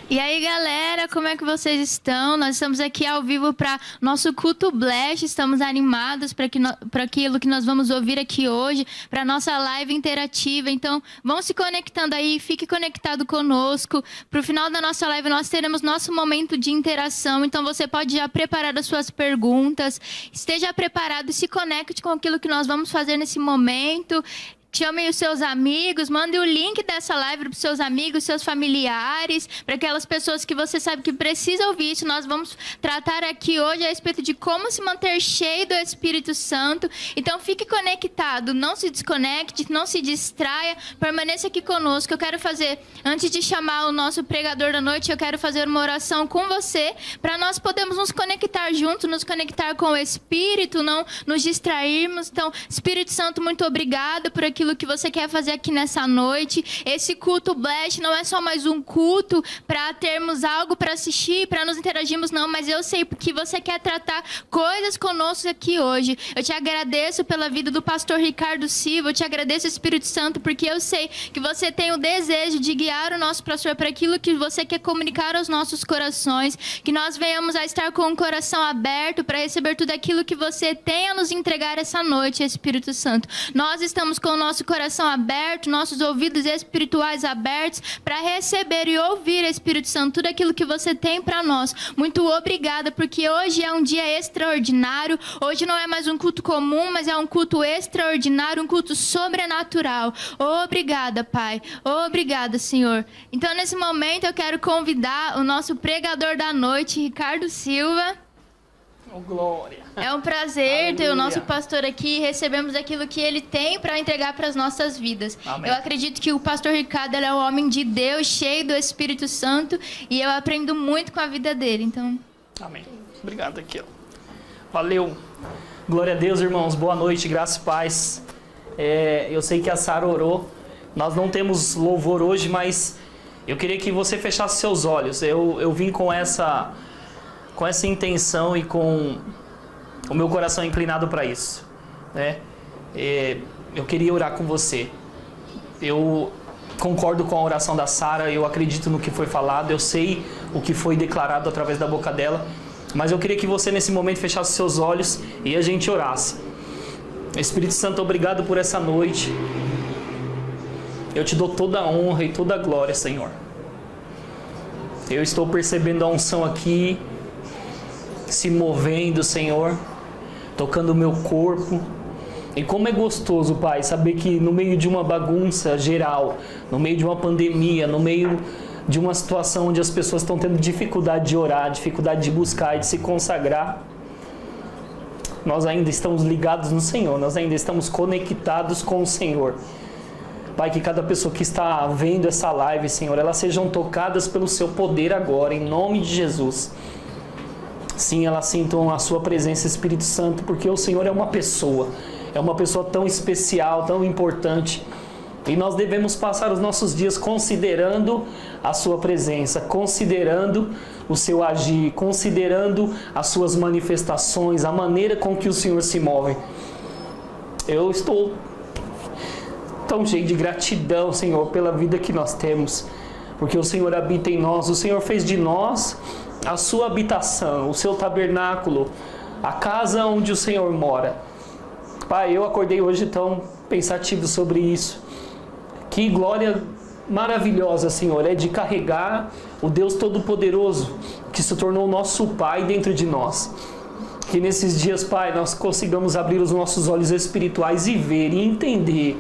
E aí, galera, como é que vocês estão? Nós estamos aqui ao vivo para nosso culto Blast. Estamos animados para aquilo que nós vamos ouvir aqui hoje, para nossa live interativa. Então, vão se conectando aí, fique conectado conosco. Para o final da nossa live, nós teremos nosso momento de interação. Então, você pode já preparar as suas perguntas. Esteja preparado e se conecte com aquilo que nós vamos fazer nesse momento. Chamem os seus amigos, mandem o link dessa live para os seus amigos, seus familiares, para aquelas pessoas que você sabe que precisam ouvir isso. Nós vamos tratar aqui hoje a respeito de como se manter cheio do Espírito Santo. Então, fique conectado, não se desconecte, não se distraia, permaneça aqui conosco. Eu quero fazer, antes de chamar o nosso pregador da noite, eu quero fazer uma oração com você, para nós podermos nos conectar juntos, nos conectar com o Espírito, não nos distrairmos. Então, Espírito Santo, muito obrigado por aquilo que você quer fazer aqui nessa noite. Esse culto Blast não é só mais um culto para termos algo para assistir, para nos interagirmos, não, mas eu sei que você quer tratar coisas conosco aqui hoje. Eu te agradeço pela vida do pastor Ricardo Silva, eu te agradeço, Espírito Santo, porque eu sei que você tem o desejo de guiar o nosso pastor para aquilo que você quer comunicar aos nossos corações, que nós venhamos a estar com o coração aberto para receber tudo aquilo que você tem a nos entregar essa noite, Espírito Santo. Nós estamos com o nosso coração aberto, nossos ouvidos espirituais abertos para receber e ouvir, Espírito Santo, tudo aquilo que você tem para nós. Muito obrigada, porque hoje é um dia extraordinário. Hoje não é mais um culto comum, mas é um culto extraordinário, um culto sobrenatural. Obrigada, Pai. Obrigada, Senhor. Então, nesse momento, eu quero convidar o nosso pregador da noite, Ricardo Silva. Oh, glória. É um prazer ter o nosso Aleluia. pastor aqui. Recebemos aquilo que ele tem para entregar para as nossas vidas. Amém. Eu acredito que o pastor Ricardo ele é um homem de Deus, cheio do Espírito Santo, e eu aprendo muito com a vida dele. Então, Amém. Obrigado aqui, ó. Valeu. Glória a Deus, irmãos. Boa noite, graça e paz. Eu sei que a Sara orou. Nós não temos louvor hoje, mas eu queria que você fechasse seus olhos. Eu vim com essa intenção e com o meu coração inclinado para isso, né? Eu queria orar com você. Eu concordo com a oração da Sara, eu acredito no que foi falado, eu sei o que foi declarado através da boca dela, mas eu queria que você nesse momento fechasse seus olhos e a gente orasse. Espírito Santo, obrigado por essa noite. Eu te dou toda a honra e toda a glória, Senhor. Eu estou percebendo a unção aqui se movendo, Senhor, tocando o meu corpo. E como é gostoso, Pai, saber que no meio de uma bagunça geral, no meio de uma pandemia, no meio de uma situação onde as pessoas estão tendo dificuldade de orar, dificuldade de buscar e de se consagrar, nós ainda estamos ligados no Senhor, nós ainda estamos conectados com o Senhor. Pai, que cada pessoa que está vendo essa live, Senhor, elas sejam tocadas pelo Seu poder agora, em nome de Jesus. Sim, elas sintam a Sua presença, Espírito Santo, porque o Senhor é uma pessoa tão especial, tão importante. E nós devemos passar os nossos dias considerando a Sua presença, considerando o Seu agir, considerando as Suas manifestações, a maneira com que o Senhor se move. Eu estou tão cheio de gratidão, Senhor, pela vida que nós temos, porque o Senhor habita em nós, o Senhor fez de nós a Sua habitação, o Seu tabernáculo, a casa onde o Senhor mora. Pai, eu acordei hoje tão pensativo sobre isso. Que glória maravilhosa, Senhor, é de carregar o Deus Todo-Poderoso, que se tornou nosso Pai dentro de nós. Que nesses dias, Pai, nós consigamos abrir os nossos olhos espirituais e ver e entender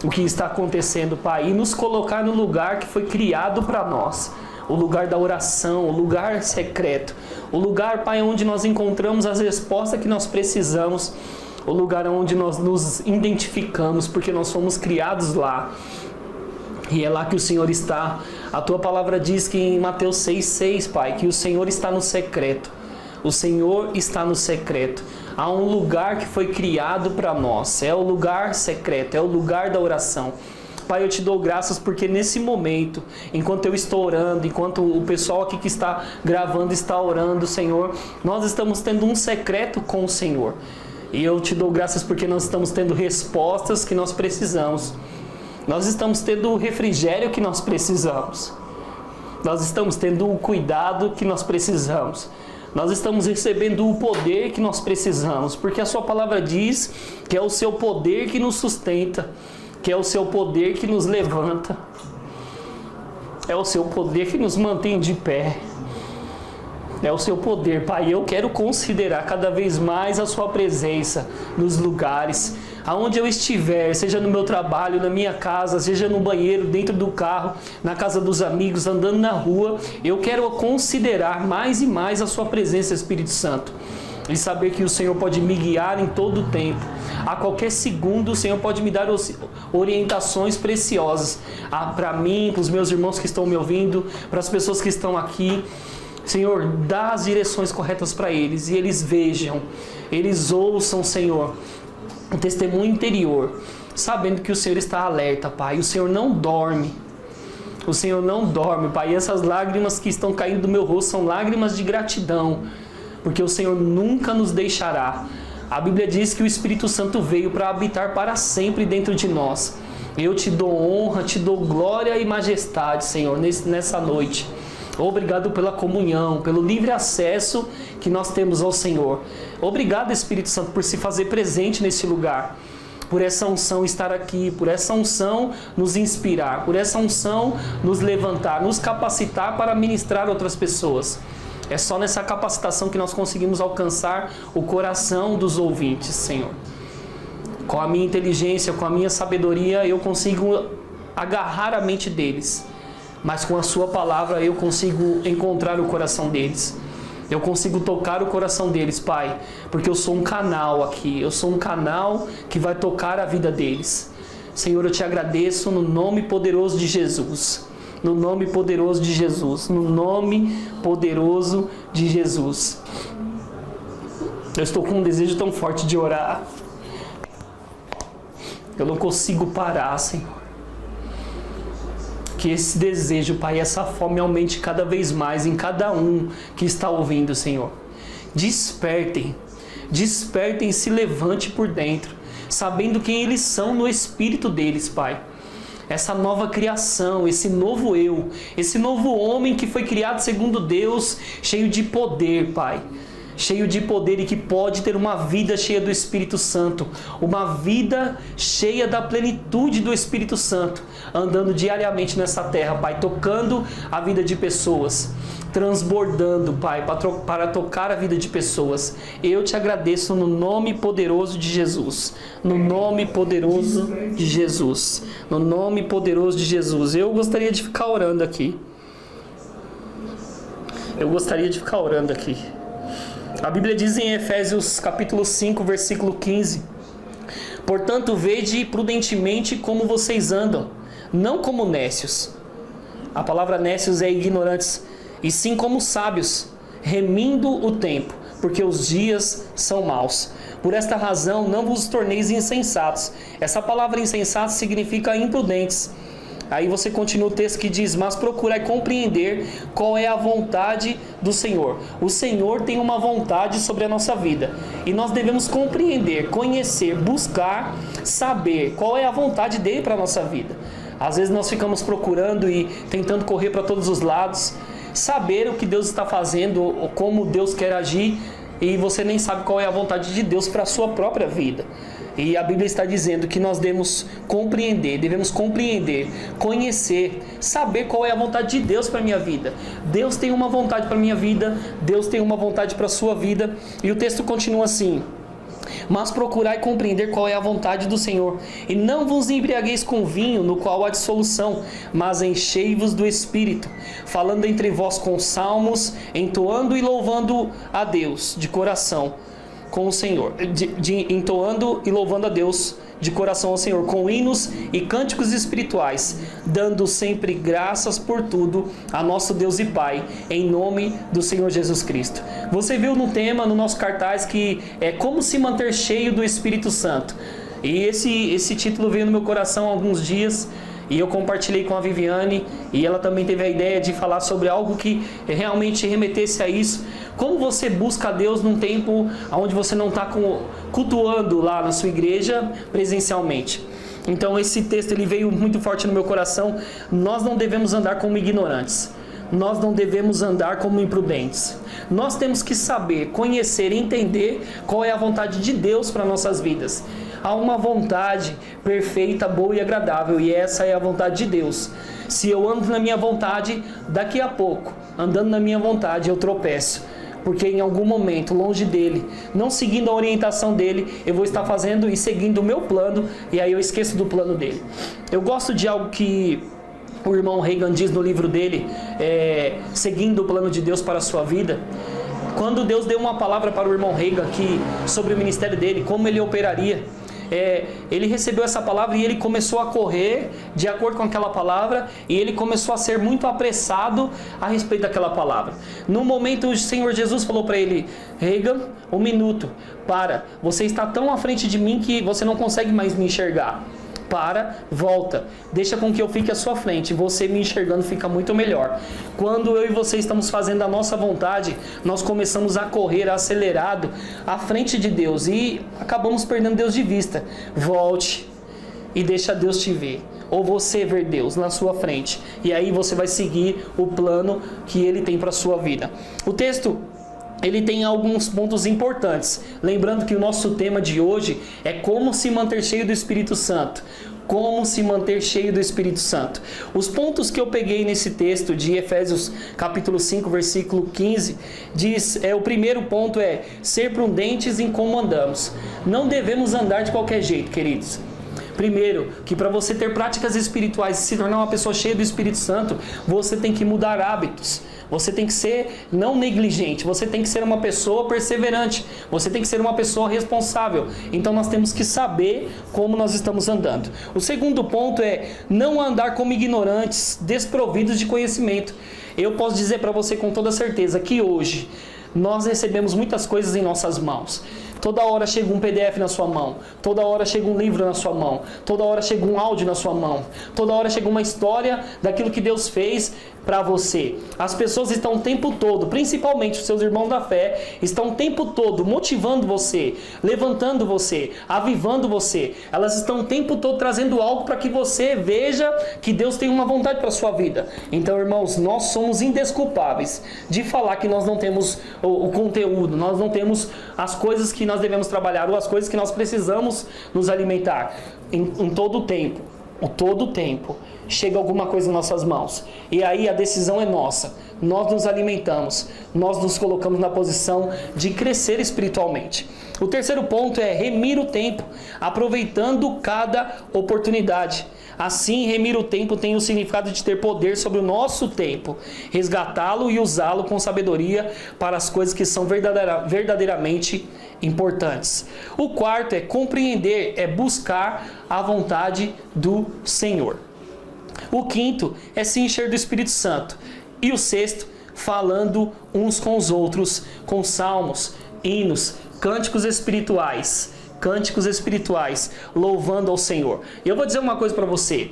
o que está acontecendo, Pai, e nos colocar no lugar que foi criado para nós. O lugar da oração, o lugar secreto, o lugar, Pai, onde nós encontramos as respostas que nós precisamos, o lugar onde nós nos identificamos, porque nós fomos criados lá, e é lá que o Senhor está. A Tua palavra diz que em Mateus 6,6, Pai, que o Senhor está no secreto, o Senhor está no secreto. Há um lugar que foi criado para nós, é o lugar secreto, é o lugar da oração. Pai, eu te dou graças porque nesse momento, enquanto eu estou orando, enquanto o pessoal aqui que está gravando está orando, Senhor, nós estamos tendo um secreto com o Senhor. E eu te dou graças porque nós estamos tendo respostas que nós precisamos. Nós estamos tendo o refrigério que nós precisamos. Nós estamos tendo o cuidado que nós precisamos. Nós estamos recebendo o poder que nós precisamos, porque a sua palavra diz que é o seu poder que nos sustenta, que é o seu poder que nos levanta, é o seu poder que nos mantém de pé. É o seu poder, Pai. Eu quero considerar cada vez mais a sua presença nos lugares, aonde eu estiver, seja no meu trabalho, na minha casa, seja no banheiro, dentro do carro, na casa dos amigos, andando na rua. Eu quero considerar mais e mais a sua presença, Espírito Santo. E saber que o Senhor pode me guiar em todo o tempo. A qualquer segundo o Senhor pode me dar orientações preciosas. Para mim, para os meus irmãos que estão me ouvindo, para as pessoas que estão aqui. Senhor, dá as direções corretas para eles e eles vejam, eles ouçam, Senhor, um testemunho interior, sabendo que o Senhor está alerta, Pai. O Senhor não dorme. O Senhor não dorme, Pai. E essas lágrimas que estão caindo do meu rosto são lágrimas de gratidão, porque o Senhor nunca nos deixará. A Bíblia diz que o Espírito Santo veio para habitar para sempre dentro de nós. Eu te dou honra, te dou glória e majestade, Senhor, nessa noite. Obrigado pela comunhão, pelo livre acesso que nós temos ao Senhor. Obrigado, Espírito Santo, por se fazer presente nesse lugar. Por essa unção estar aqui, por essa unção nos inspirar, por essa unção nos levantar, nos capacitar para ministrar outras pessoas. É só nessa capacitação que nós conseguimos alcançar o coração dos ouvintes, Senhor. Com a minha inteligência, com a minha sabedoria, eu consigo agarrar a mente deles. Mas com a sua palavra eu consigo encontrar o coração deles. Eu consigo tocar o coração deles, Pai. Porque eu sou um canal aqui. Eu sou um canal que vai tocar a vida deles. Senhor, eu te agradeço no nome poderoso de Jesus. No nome poderoso de Jesus. No nome poderoso de Jesus. Eu estou com um desejo tão forte de orar. Eu não consigo parar, Senhor. Que esse desejo, Pai, essa fome aumente cada vez mais em cada um que está ouvindo, Senhor. Despertem, despertem, se levante por dentro, sabendo quem eles são no espírito deles, Pai. Essa nova criação, esse novo eu, esse novo homem que foi criado segundo Deus, cheio de poder, Pai. Cheio de poder e que pode ter uma vida cheia do Espírito Santo, uma vida cheia da plenitude do Espírito Santo, andando diariamente nessa terra, Pai, tocando a vida de pessoas, transbordando, Pai, para tocar a vida de pessoas. Eu te agradeço no nome poderoso de Jesus, no nome poderoso de Jesus, no nome poderoso de Jesus. Eu gostaria de ficar orando aqui. A Bíblia diz em Efésios capítulo 5, versículo 15: Portanto, vede prudentemente como vocês andam, não como nécios. A palavra nécios é ignorantes, e sim como sábios, remindo o tempo, porque os dias são maus. Por esta razão, não vos torneis insensatos. Essa palavra insensato significa imprudentes. Aí você continua o texto que diz: mas procurai compreender qual é a vontade do Senhor. O Senhor tem uma vontade sobre a nossa vida. E nós devemos compreender, conhecer, buscar, saber qual é a vontade dele para a nossa vida. Às vezes nós ficamos procurando e tentando correr para todos os lados, saber o que Deus está fazendo, como Deus quer agir, e você nem sabe qual é a vontade de Deus para a sua própria vida. E a Bíblia está dizendo que nós devemos compreender, conhecer, saber qual é a vontade de Deus para a minha vida. Deus tem uma vontade para a minha vida, Deus tem uma vontade para a sua vida. E o texto continua assim: mas procurai compreender qual é a vontade do Senhor, e não vos embriagueis com vinho, no qual há dissolução, mas enchei-vos do Espírito, falando entre vós com salmos, entoando e louvando a Deus de coração com o Senhor, entoando e louvando a Deus de coração ao Senhor, com hinos e cânticos espirituais, dando sempre graças por tudo a nosso Deus e Pai, em nome do Senhor Jesus Cristo. Você viu no tema, no nosso cartaz, que é como se manter cheio do Espírito Santo. E esse título veio no meu coração há alguns dias, e eu compartilhei com a Viviane, e ela também teve a ideia de falar sobre algo que realmente remetesse a isso. Como você busca a Deus num tempo onde você não está cultuando lá na sua igreja presencialmente. Então esse texto ele veio muito forte no meu coração. Nós não devemos andar como ignorantes. nós não devemos andar como imprudentes. Nós temos que saber, conhecer e entender qual é a vontade de Deus para nossas vidas. Há uma vontade perfeita, boa e agradável, e essa é a vontade de Deus. Se eu ando na minha vontade, daqui a pouco, andando na minha vontade, eu tropeço. Porque em algum momento, longe dele, não seguindo a orientação dele, eu vou estar fazendo e seguindo o meu plano, e aí eu esqueço do plano dele. Eu gosto de algo que o irmão Reagan diz no livro dele, Seguindo o Plano de Deus para a Sua Vida. Quando Deus deu uma palavra para o irmão Reagan aqui, sobre o ministério dele, como ele operaria, ele recebeu essa palavra e ele começou a correr de acordo com aquela palavra, e ele começou a ser muito apressado a respeito daquela palavra. No momento o Senhor Jesus falou para ele: Reagan, um minuto, para, você está tão à frente de mim que você não consegue mais me enxergar. Para, volta, deixa com que eu fique à sua frente, você me enxergando fica muito melhor. Quando eu e você estamos fazendo a nossa vontade, nós começamos a correr acelerado à frente de Deus e acabamos perdendo Deus de vista. Volte e deixa Deus te ver, ou você ver Deus na sua frente, e aí você vai seguir o plano que Ele tem para a sua vida. O texto, ele tem alguns pontos importantes. Lembrando que o nosso tema de hoje é como se manter cheio do Espírito Santo. Como se manter cheio do Espírito Santo. Os pontos que eu peguei nesse texto de Efésios capítulo 5, versículo 15, diz, o primeiro ponto é ser prudentes em como andamos. Não devemos andar de qualquer jeito, queridos. Primeiro, que para você ter práticas espirituais e se tornar uma pessoa cheia do Espírito Santo, você tem que mudar hábitos. Você tem que ser não negligente, você tem que ser uma pessoa perseverante, você tem que ser uma pessoa responsável. Então nós temos que saber como nós estamos andando. O segundo ponto é não andar como ignorantes, desprovidos de conhecimento. Eu posso dizer para você com toda certeza que hoje nós recebemos muitas coisas em nossas mãos. Toda hora chega um PDF na sua mão, toda hora chega um livro na sua mão, toda hora chega um áudio na sua mão, toda hora chega uma história daquilo que Deus fez para você. As pessoas estão o tempo todo, principalmente os seus irmãos da fé, estão o tempo todo motivando você, levantando você, avivando você. Elas estão o tempo todo trazendo algo para que você veja que Deus tem uma vontade para a sua vida. Então, irmãos, nós somos indesculpáveis de falar que nós não temos o conteúdo, nós não temos as coisas que nós devemos trabalhar, ou as coisas que nós precisamos nos alimentar em todo o tempo. Todo o tempo chega alguma coisa em nossas mãos, e aí a decisão é nossa. Nós nos alimentamos, nós nos colocamos na posição de crescer espiritualmente. O terceiro ponto é remir o tempo, aproveitando cada oportunidade. Assim, remir o tempo tem o significado de ter poder sobre o nosso tempo, resgatá-lo e usá-lo com sabedoria para as coisas que são verdadeiramente importantes. O quarto é compreender, é buscar a vontade do Senhor. O quinto é se encher do Espírito Santo. E o sexto, falando uns com os outros, com salmos, hinos, cânticos espirituais, louvando ao Senhor. E eu vou dizer uma coisa para você.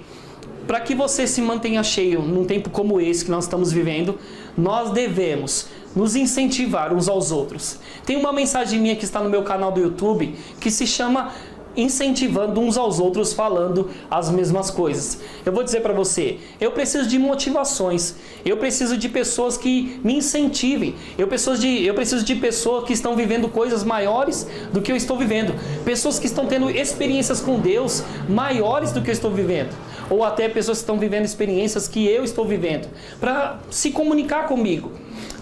Para que você se mantenha cheio num tempo como esse que nós estamos vivendo, nós devemos nos incentivar uns aos outros. Tem uma mensagem minha que está no meu canal do YouTube que se chama Incentivando uns aos outros, falando as mesmas coisas. Eu vou dizer para você, eu preciso de motivações, eu preciso de pessoas que me incentivem, eu preciso de pessoas que estão vivendo coisas maiores do que eu estou vivendo, pessoas que estão tendo experiências com Deus maiores do que eu estou vivendo, ou até pessoas que estão vivendo experiências que eu estou vivendo, para se comunicar comigo,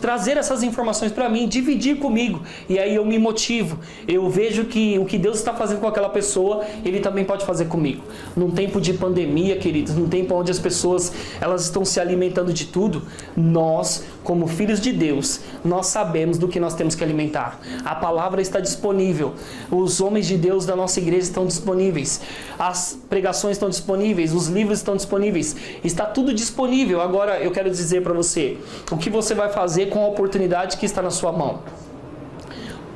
trazer essas informações para mim, dividir comigo, e aí eu me motivo, eu vejo que o que Deus está fazendo com aquela pessoa, Ele também pode fazer comigo. Num tempo de pandemia, queridos, num tempo onde as pessoas elas estão se alimentando de tudo, nós, como filhos de Deus, nós sabemos do que nós temos que alimentar. A palavra está disponível, os homens de Deus da nossa igreja estão disponíveis, as pregações estão disponíveis, os livros estão disponíveis, está tudo disponível. Agora eu quero dizer para você, o que você vai fazer com a oportunidade que está na sua mão?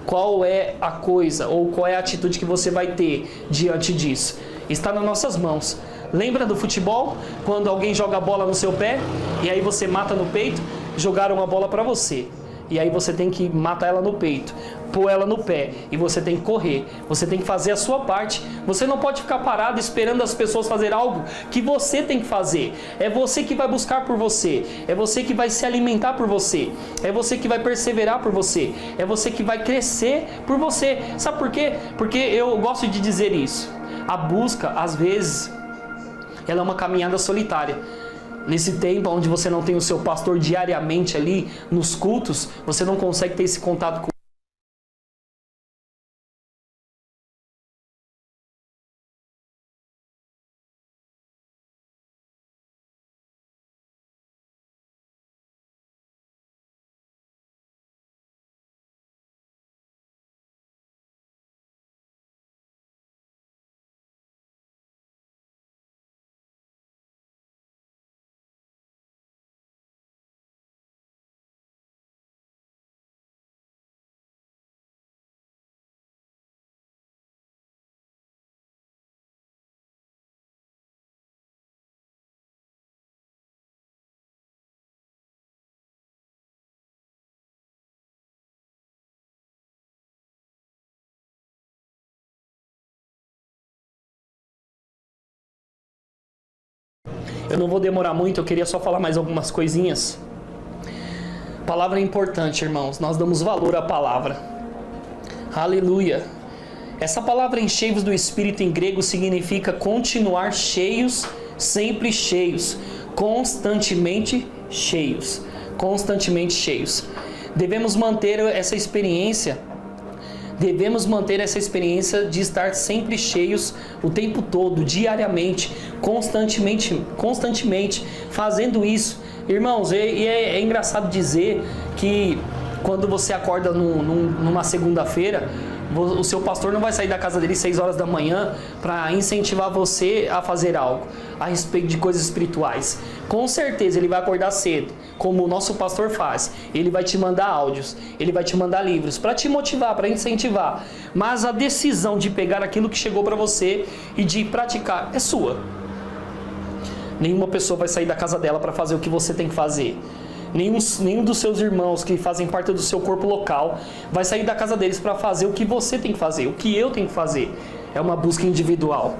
Qual é a coisa ou qual é a atitude que você vai ter diante disso? Está nas nossas mãos. Lembra do futebol? Quando alguém joga a bola no seu pé e aí você mata no peito? Jogaram uma bola para você e aí você tem que matar ela no peito. pôr ela no pé. E você tem que correr. Você tem que fazer a sua parte. Você não pode ficar parado esperando as pessoas fazer algo que você tem que fazer. É você que vai buscar por você. É você que vai se alimentar por você. É você que vai perseverar por você. É você que vai crescer por você. Sabe por quê? Porque eu gosto de dizer isso. A busca, às vezes, ela é uma caminhada solitária. Nesse tempo onde você não tem o seu pastor diariamente ali nos cultos, você não consegue ter esse contato com Eu não vou demorar muito, eu queria só falar mais algumas coisinhas. Palavra é importante, irmãos. Nós damos valor à palavra. Aleluia. Essa palavra enchei-vos do Espírito em grego significa continuar cheios, sempre cheios, constantemente cheios. Constantemente cheios. Devemos manter essa experiência de estar sempre cheios o tempo todo, diariamente, constantemente fazendo isso. Irmãos, é engraçado dizer que quando você acorda numa segunda-feira, o seu pastor não vai sair da casa dele 6 horas da manhã para incentivar você a fazer algo a respeito de coisas espirituais. Com certeza ele vai acordar cedo, como o nosso pastor faz. Ele vai te mandar áudios, ele vai te mandar livros para te motivar, para incentivar. Mas a decisão de pegar aquilo que chegou para você e de praticar é sua. Nenhuma pessoa vai sair da casa dela para fazer o que você tem que fazer. Nenhum dos seus irmãos que fazem parte do seu corpo local vai sair da casa deles para fazer o que você tem que fazer, o que eu tenho que fazer. É uma busca individual.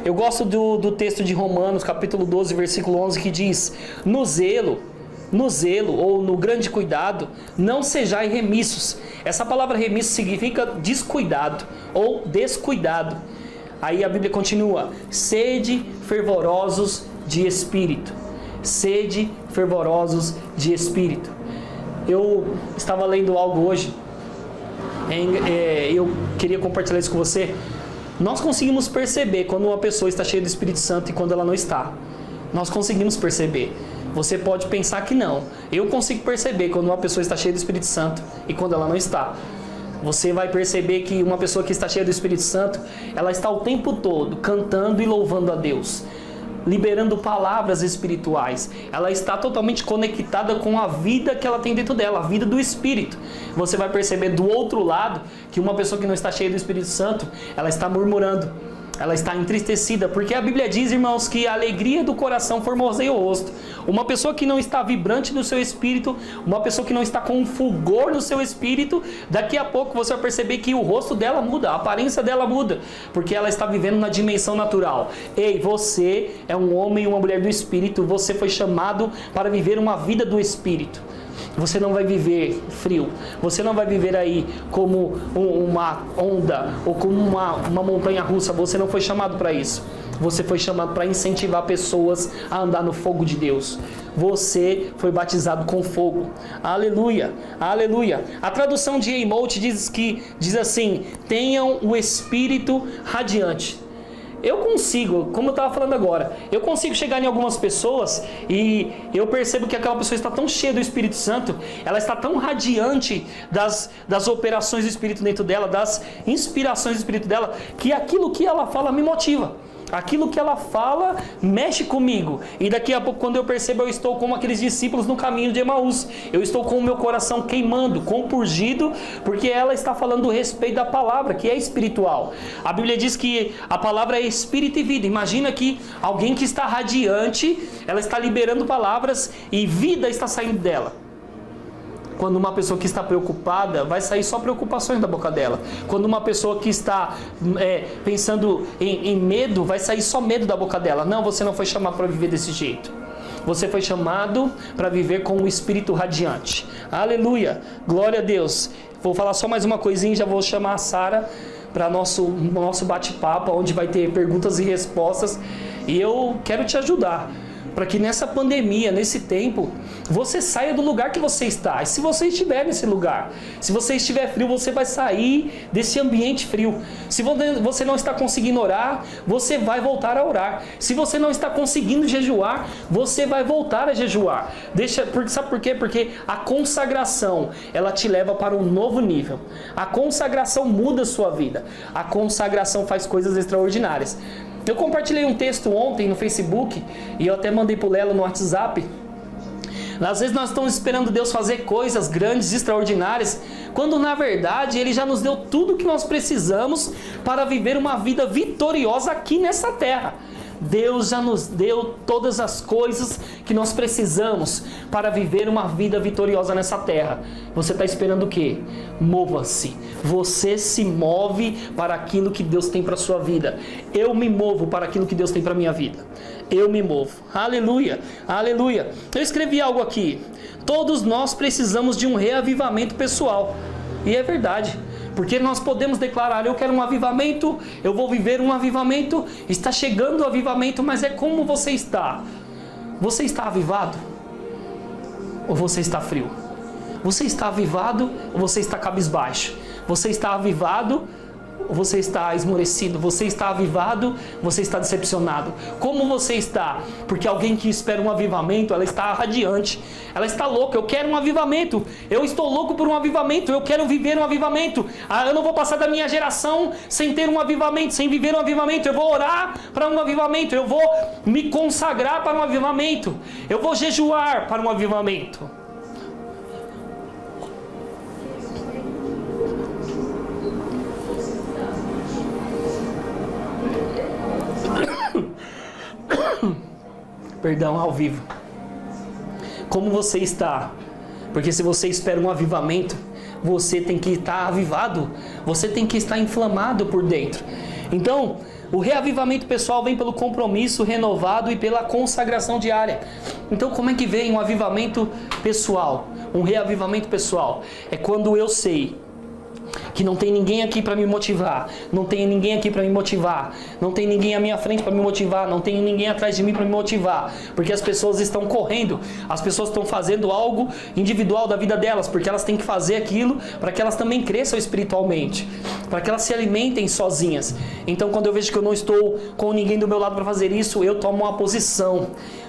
Eu gosto do texto de Romanos, capítulo 12, versículo 11, que diz: no zelo ou no grande cuidado, não sejais remissos. Essa palavra remisso significa descuidado ou descuidado. Aí a Bíblia continua: sede fervorosos de espírito. Sede fervorosos de espírito. Eu estava lendo algo hoje, eu queria compartilhar isso com você. Nós conseguimos perceber quando uma pessoa está cheia do Espírito Santo e quando ela não está. Nós conseguimos perceber. Você pode pensar que não. Eu consigo perceber quando uma pessoa está cheia do Espírito Santo e quando ela não está. Você vai perceber que uma pessoa que está cheia do Espírito Santo, ela está o tempo todo cantando e louvando a Deus, liberando palavras espirituais. Ela está totalmente conectada com a vida que ela tem dentro dela, a vida do Espírito. Você vai perceber do outro lado que uma pessoa que não está cheia do Espírito Santo, ela está murmurando, ela está entristecida, porque a Bíblia diz, irmãos, que a alegria do coração formoseia o rosto. Uma pessoa que não está vibrante no seu espírito, uma pessoa que não está com um fulgor no seu espírito, daqui a pouco você vai perceber que o rosto dela muda, a aparência dela muda, porque ela está vivendo na dimensão natural. Ei, você é um homem e uma mulher do espírito, você foi chamado para viver uma vida do espírito. Você não vai viver frio, você não vai viver aí como uma onda ou como uma montanha russa. Você não foi chamado para isso. Você foi chamado para incentivar pessoas a andar no fogo de Deus. Você foi batizado com fogo. Aleluia, aleluia. A tradução de Emote diz assim: tenham o espírito radiante. Eu consigo, como eu estava falando agora, eu consigo chegar em algumas pessoas e eu percebo que aquela pessoa está tão cheia do Espírito Santo, ela está tão radiante das operações do Espírito dentro dela, das inspirações do Espírito dela, que aquilo que ela fala me motiva. Aquilo que ela fala mexe comigo. E daqui a pouco, quando eu percebo, eu estou como aqueles discípulos no caminho de Emaús. Eu estou com o meu coração queimando, compurgido, porque ela está falando a respeito da palavra, que é espiritual. A Bíblia diz que a palavra é espírito e vida. Imagina que alguém que está radiante, ela está liberando palavras e vida está saindo dela. Quando uma pessoa que está preocupada, vai sair só preocupações da boca dela. Quando uma pessoa que está pensando em medo, vai sair só medo da boca dela. Não, você não foi chamado para viver desse jeito. Você foi chamado para viver com um espírito radiante. Aleluia! Glória a Deus! Vou falar só mais uma coisinha e já vou chamar a Sara para nosso bate-papo, onde vai ter perguntas e respostas. E eu quero te ajudar, para que nessa pandemia, nesse tempo, você saia do lugar que você está. E se você estiver nesse lugar, se você estiver frio, você vai sair desse ambiente frio. Se você não está conseguindo orar, você vai voltar a orar. Se você não está conseguindo jejuar, você vai voltar a jejuar. Sabe por quê? Porque a consagração, ela te leva para um novo nível. A consagração muda a sua vida. A consagração faz coisas extraordinárias. Eu compartilhei um texto ontem no Facebook e eu até mandei pro Lelo no WhatsApp. Às vezes nós estamos esperando Deus fazer coisas grandes, extraordinárias, quando na verdade Ele já nos deu tudo o que nós precisamos para viver uma vida vitoriosa aqui nessa terra. Deus já nos deu todas as coisas que nós precisamos para viver uma vida vitoriosa nessa terra. Você está esperando o quê? Mova-se. Você se move para aquilo que Deus tem para a sua vida. Eu me movo para aquilo que Deus tem para a minha vida. Eu me movo. Aleluia, aleluia. Eu escrevi algo aqui. Todos nós precisamos de um reavivamento pessoal. E é verdade. Porque nós podemos declarar, eu quero um avivamento, eu vou viver um avivamento, está chegando o avivamento, mas é como você está. Você está avivado? Ou você está frio? Você está avivado ou você está cabisbaixo? Você está avivado ou você está esmorecido? Você está avivado, você está decepcionado? Como você está? Porque alguém que espera um avivamento, ela está radiante, ela está louca. Eu quero um avivamento, eu estou louco por um avivamento, eu quero viver um avivamento. Eu não vou passar da minha geração sem ter um avivamento, sem viver um avivamento. Eu vou orar para um avivamento, eu vou me consagrar para um avivamento, eu vou jejuar para um avivamento. Perdão, ao vivo. Como você está? Porque se você espera um avivamento, você tem que estar avivado. Você tem que estar inflamado por dentro. Então, o reavivamento pessoal vem pelo compromisso renovado e pela consagração diária. Então, como é que vem um avivamento pessoal? Um reavivamento pessoal é quando eu sei que não tem ninguém aqui para me motivar, não tem ninguém aqui para me motivar, não tem ninguém à minha frente para me motivar, não tem ninguém atrás de mim para me motivar, porque as pessoas estão correndo, as pessoas estão fazendo algo individual da vida delas, porque elas têm que fazer aquilo para que elas também cresçam espiritualmente, para que elas se alimentem sozinhas. Então, quando eu vejo que eu não estou com ninguém do meu lado para fazer isso, eu tomo uma posição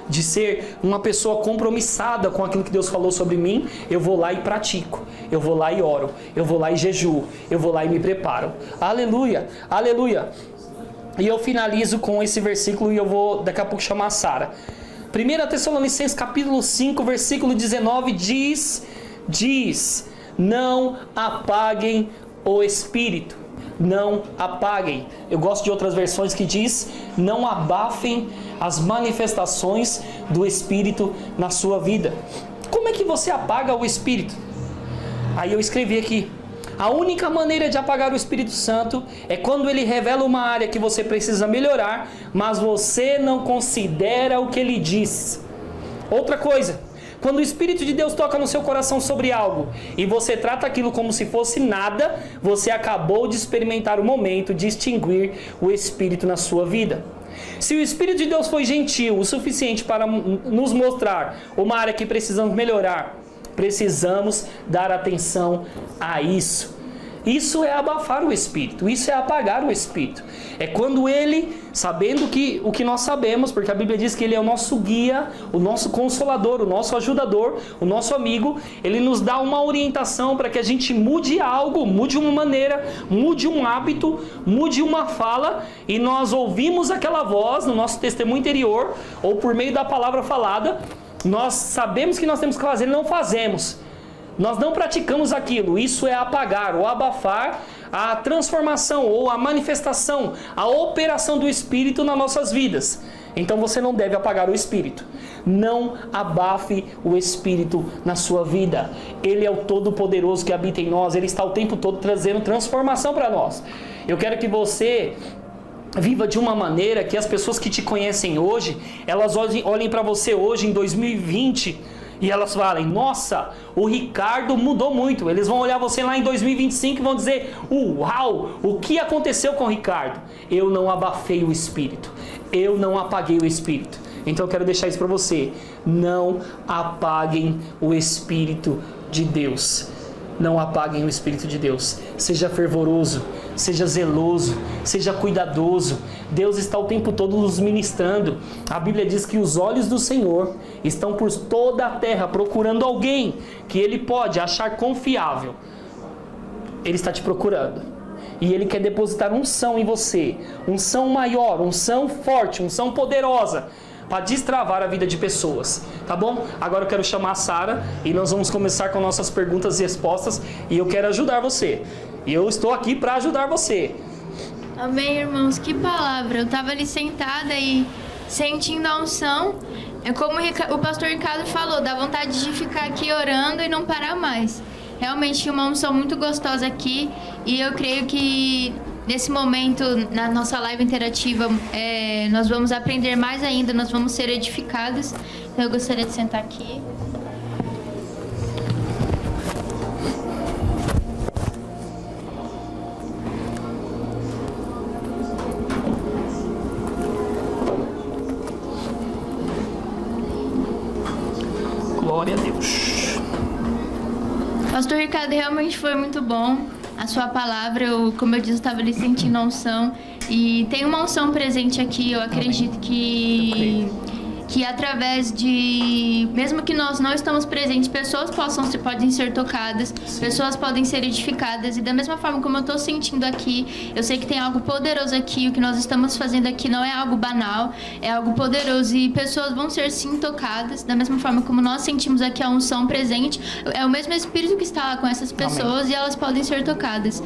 de ser uma pessoa compromissada com aquilo que Deus falou sobre mim. Eu vou lá e pratico, eu vou lá e oro, eu vou lá e jejuo, eu vou lá e me preparo. Aleluia, aleluia. E eu finalizo com esse versículo e eu vou daqui a pouco chamar a Sara. 1 Tessalonicenses capítulo 5, versículo 19 diz: não apaguem o Espírito. Não apaguem. Eu gosto de outras versões que diz: não abafem as manifestações do Espírito na sua vida. Como é que você apaga o Espírito? Aí eu escrevi aqui: a única maneira de apagar o Espírito Santo é quando ele revela uma área que você precisa melhorar, mas você não considera o que ele diz. Outra coisa: quando o Espírito de Deus toca no seu coração sobre algo e você trata aquilo como se fosse nada, você acabou de experimentar o momento de extinguir o Espírito na sua vida. Se o Espírito de Deus foi gentil o suficiente para nos mostrar uma área que precisamos melhorar, precisamos dar atenção a isso. Isso é abafar o Espírito, isso é apagar o Espírito. É quando ele, sabendo o que nós sabemos, porque a Bíblia diz que ele é o nosso guia, o nosso consolador, o nosso ajudador, o nosso amigo, ele nos dá uma orientação para que a gente mude algo, mude uma maneira, mude um hábito, mude uma fala, e nós ouvimos aquela voz no nosso testemunho interior, ou por meio da palavra falada, nós sabemos que nós temos que fazer e não fazemos. Nós não praticamos aquilo. Isso é apagar ou abafar a transformação ou a manifestação, a operação do Espírito nas nossas vidas. Então você não deve apagar o Espírito. Não abafe o Espírito na sua vida. Ele é o Todo-Poderoso que habita em nós. Ele está o tempo todo trazendo transformação para nós. Eu quero que você viva de uma maneira que as pessoas que te conhecem hoje, elas olhem para você hoje em 2020 e elas falem: nossa, o Ricardo mudou muito. Eles vão olhar você lá em 2025 e vão dizer: uau, o que aconteceu com o Ricardo? Eu não abafei o Espírito. Eu não apaguei o Espírito. Então eu quero deixar isso para você. Não apaguem o Espírito de Deus. Não apaguem o Espírito de Deus. Seja fervoroso, seja zeloso, seja cuidadoso. Deus está o tempo todo nos ministrando. A Bíblia diz que os olhos do Senhor estão por toda a terra procurando alguém que Ele pode achar confiável. Ele está te procurando. E Ele quer depositar unção em você. Unção maior, unção forte, unção poderosa, para destravar a vida de pessoas, tá bom? Agora eu quero chamar a Sara e nós vamos começar com nossas perguntas e respostas, e eu quero ajudar você. E eu estou aqui para ajudar você. Amém, irmãos. Que palavra. Eu estava ali sentada e sentindo a unção. É como o pastor Ricardo falou, dá vontade de ficar aqui orando e não parar mais. Realmente uma unção muito gostosa aqui, e eu creio que nesse momento, na nossa live interativa, nós vamos aprender mais ainda, nós vamos ser edificados. Então eu gostaria de sentar aqui. Glória a Deus. Pastor Ricardo, realmente foi muito bom a sua palavra. Como eu disse, estava ali sentindo a unção. E tem uma unção presente aqui. Eu acredito que através de... Mesmo que nós não estamos presentes, pessoas podem ser tocadas, pessoas podem ser edificadas. E da mesma forma como eu estou sentindo aqui, eu sei que tem algo poderoso aqui. O que nós estamos fazendo aqui não é algo banal, é algo poderoso. E pessoas vão ser sim tocadas. Da mesma forma como nós sentimos aqui a unção presente, é o mesmo Espírito que está lá com essas pessoas. Amém. E elas podem ser tocadas.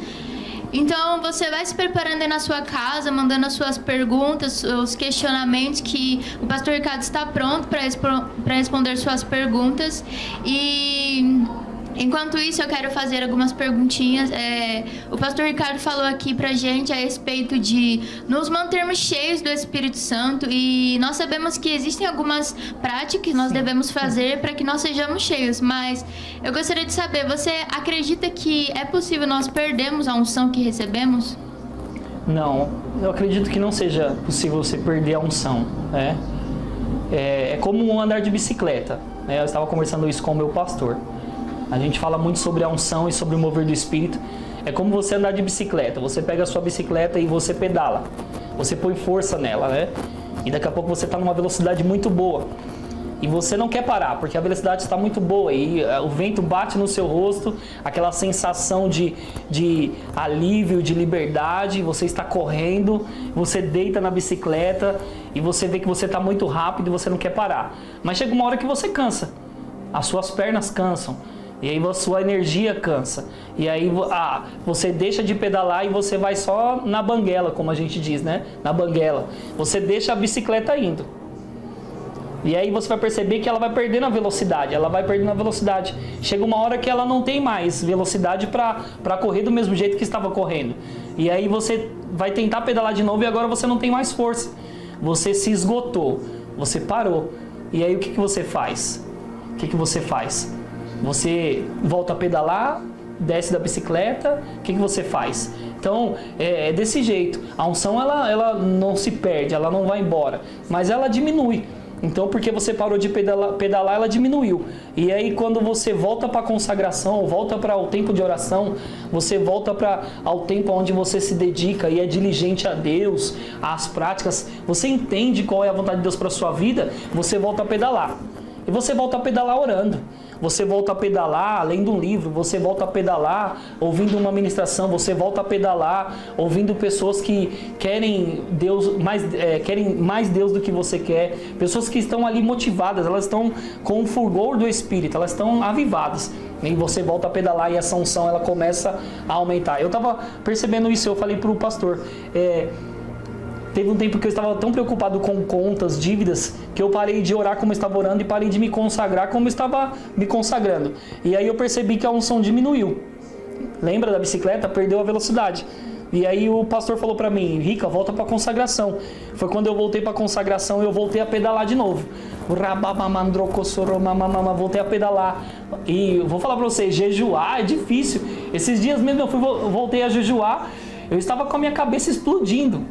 Então, você vai se preparando aí na sua casa, mandando as suas perguntas, os questionamentos, que o pastor Ricardo está pronto para responder suas perguntas. E enquanto isso, eu quero fazer algumas perguntinhas. O pastor Ricardo falou aqui pra gente a respeito de nos mantermos cheios do Espírito Santo, e nós sabemos que existem algumas práticas que nós devemos fazer para que nós sejamos cheios, mas eu gostaria de saber, você acredita que é possível nós perdermos a unção que recebemos? Não, eu acredito que não seja possível você perder a unção, né? É como andar de bicicleta, né? Eu estava conversando isso com o meu pastor. A gente fala muito sobre a unção e sobre o mover do Espírito. É como você andar de bicicleta. Você pega a sua bicicleta e você pedala. Você põe força nela, né? E daqui a pouco você está numa velocidade muito boa. E você não quer parar, porque a velocidade está muito boa. E o vento bate no seu rosto, aquela sensação de alívio, de liberdade. Você está correndo, você deita na bicicleta e você vê que você está muito rápido e você não quer parar. Mas chega uma hora que você cansa. As suas pernas cansam. E aí a sua energia cansa. E aí você deixa de pedalar e você vai só na banguela, como a gente diz, né? Na banguela. Você deixa a bicicleta indo. E aí você vai perceber que ela vai perdendo a velocidade. Ela vai perdendo a velocidade. Chega uma hora que ela não tem mais velocidade para correr do mesmo jeito que estava correndo. E aí você vai tentar pedalar de novo e agora você não tem mais força. Você se esgotou. Você parou. E aí o que você faz? O que você faz? Você volta a pedalar, desce da bicicleta, o que você faz? Então, é desse jeito. A unção, ela não se perde, ela não vai embora, mas ela diminui. Então, porque você parou de pedalar, ela diminuiu. E aí, quando você volta para a consagração, volta para o tempo de oração, você volta ao tempo onde você se dedica e é diligente a Deus, às práticas, você entende qual é a vontade de Deus para a sua vida, você volta a pedalar. E você volta a pedalar orando. Você volta a pedalar lendo um livro. Você volta a pedalar ouvindo uma ministração. Você volta a pedalar ouvindo pessoas que querem querem mais Deus do que você quer. Pessoas que estão ali motivadas. Elas estão com o fulgor do Espírito. Elas estão avivadas. E você volta a pedalar e essa unção ela começa a aumentar. Eu estava percebendo isso. Eu falei para o pastor. Teve um tempo que eu estava tão preocupado com contas, dívidas, que eu parei de orar como eu estava orando e parei de me consagrar como eu estava me consagrando. E aí eu percebi que a unção diminuiu. Lembra da bicicleta? Perdeu a velocidade. E aí o pastor falou para mim, Rica, volta para consagração. Foi quando eu voltei para consagração e eu voltei a pedalar de novo. Voltei a pedalar. E vou falar para você, jejuar é difícil. Esses dias mesmo eu voltei a jejuar, eu estava com a minha cabeça explodindo.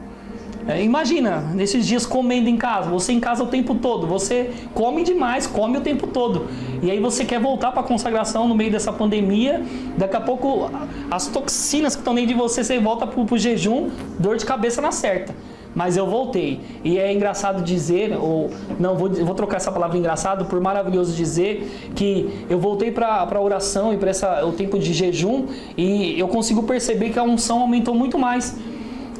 Imagina, nesses dias comendo em casa, você em casa o tempo todo, você come demais, come o tempo todo. E aí você quer voltar para a consagração no meio dessa pandemia, daqui a pouco as toxinas que estão dentro de você, você volta para o jejum, dor de cabeça na certa. Mas eu voltei. E é engraçado dizer, ou não, vou trocar essa palavra engraçado por maravilhoso dizer, que eu voltei para a oração e para o tempo de jejum e eu consigo perceber que a unção aumentou muito mais.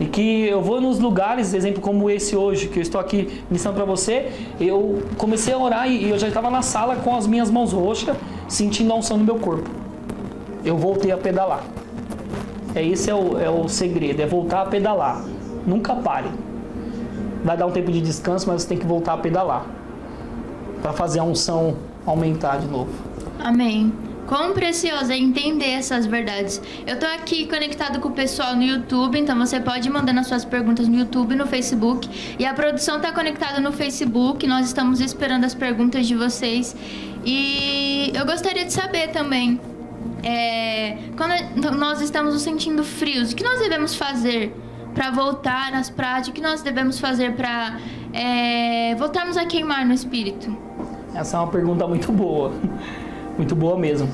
E que eu vou nos lugares, exemplo como esse hoje, que eu estou aqui ministrando para você, eu comecei a orar e eu já estava na sala com as minhas mãos roxas, sentindo a unção no meu corpo. Eu voltei a pedalar. Esse é o segredo, é voltar a pedalar. Nunca pare. Vai dar um tempo de descanso, mas você tem que voltar a pedalar para fazer a unção aumentar de novo. Amém. Quão precioso é entender essas verdades. Eu tô aqui conectado com o pessoal no YouTube, então você pode mandar as suas perguntas no YouTube e no Facebook. E a produção tá conectada no Facebook, nós estamos esperando as perguntas de vocês. E eu gostaria de saber também, quando nós estamos nos sentindo frios, o que nós devemos fazer para voltar às práticas? O que nós devemos fazer para voltarmos a queimar no Espírito? Essa é uma pergunta muito boa. Muito boa mesmo.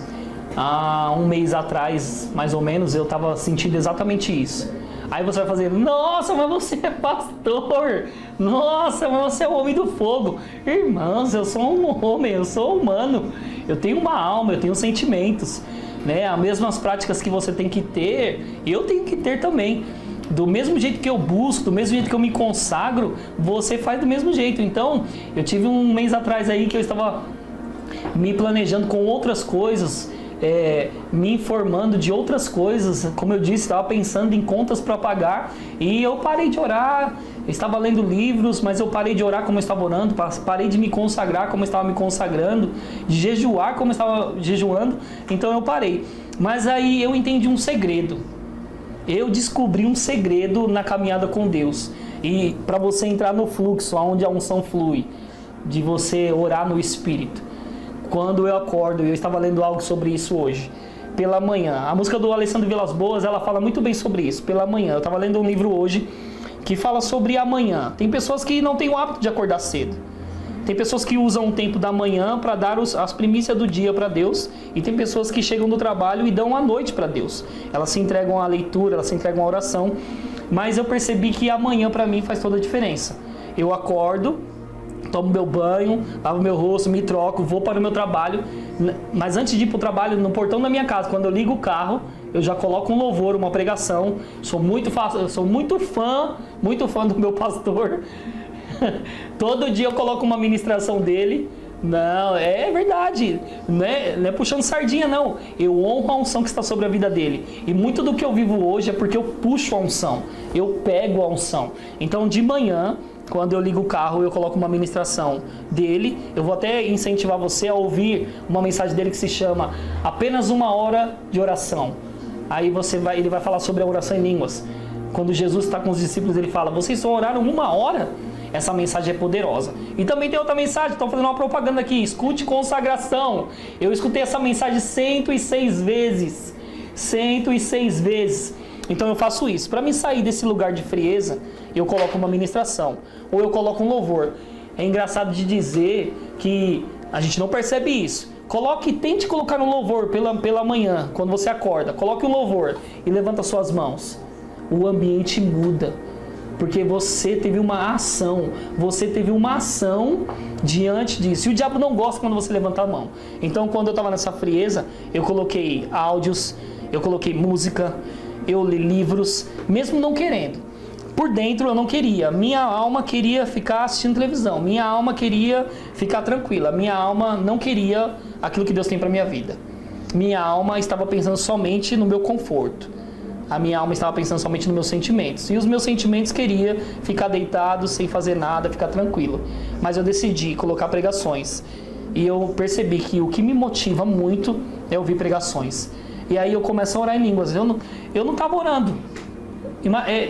Há um mês atrás, mais ou menos, eu estava sentindo exatamente isso. Aí você vai fazer, nossa, mas você é pastor. Nossa, mas você é o homem do fogo. Irmãos, eu sou um homem, eu sou humano. Eu tenho uma alma, eu tenho sentimentos. Né? As mesmas práticas que você tem que ter, eu tenho que ter também. Do mesmo jeito que eu busco, do mesmo jeito que eu me consagro, você faz do mesmo jeito. Então, eu tive um mês atrás aí que eu estava me planejando com outras coisas, me informando de outras coisas. Como eu disse, estava pensando em contas para pagar e eu parei de orar. Eu estava lendo livros, mas eu parei de orar como eu estava orando, parei de me consagrar como eu estava me consagrando, de jejuar como eu estava jejuando, então eu parei. Mas aí eu entendi um segredo. Eu descobri um segredo na caminhada com Deus. E para você entrar no fluxo, onde a unção flui, de você orar no Espírito. Quando eu acordo, eu estava lendo algo sobre isso hoje, pela manhã. A música do Alessandro Vilas Boas, ela fala muito bem sobre isso, pela manhã. Eu estava lendo um livro hoje que fala sobre a manhã. Tem pessoas que não têm o hábito de acordar cedo. Tem pessoas que usam o tempo da manhã para dar as primícias do dia para Deus. E tem pessoas que chegam do trabalho e dão a noite para Deus. Elas se entregam à leitura, elas se entregam à oração. Mas eu percebi que amanhã para mim faz toda a diferença. Eu acordo, tomo meu banho, lavo meu rosto, me troco, vou para o meu trabalho. Mas antes de ir para o trabalho, no portão da minha casa, quando eu ligo o carro, eu já coloco um louvor, uma pregação. Sou muito fã do meu pastor. Todo dia eu coloco uma ministração dele. Não, é verdade. Não é puxando sardinha, não. Eu honro a unção que está sobre a vida dele. E muito do que eu vivo hoje é porque eu puxo a unção. Eu pego a unção. Então, de manhã, quando eu ligo o carro, eu coloco uma ministração dele. Eu vou até incentivar você a ouvir uma mensagem dele que se chama Apenas uma Hora de Oração. Aí ele vai falar sobre a oração em línguas. Quando Jesus está com os discípulos, ele fala, vocês só oraram 1 hora? Essa mensagem é poderosa. E também tem outra mensagem, estou fazendo uma propaganda aqui, escute consagração. Eu escutei essa mensagem 106 vezes. 106 vezes. Então eu faço isso. Para me sair desse lugar de frieza, eu coloco uma ministração. Ou eu coloco um louvor. É engraçado de dizer que a gente não percebe isso. Tente colocar um louvor pela manhã, quando você acorda. Coloque um louvor e levanta suas mãos. O ambiente muda. Porque você teve uma ação. Você teve uma ação diante disso. E o diabo não gosta quando você levanta a mão. Então, quando eu estava nessa frieza, eu coloquei áudios, eu coloquei música, eu li livros, mesmo não querendo. Por dentro eu não queria. Minha alma queria ficar assistindo televisão. Minha alma queria ficar tranquila. Minha alma não queria aquilo que Deus tem para minha vida. Minha alma estava pensando somente no meu conforto. a minha alma estava pensando somente nos meus sentimentos. E os meus sentimentos queria ficar deitado, sem fazer nada, ficar tranquilo. Mas eu decidi colocar pregações. E eu percebi que o que me motiva muito é ouvir pregações. E aí eu começo a orar em línguas. Eu não estava orando.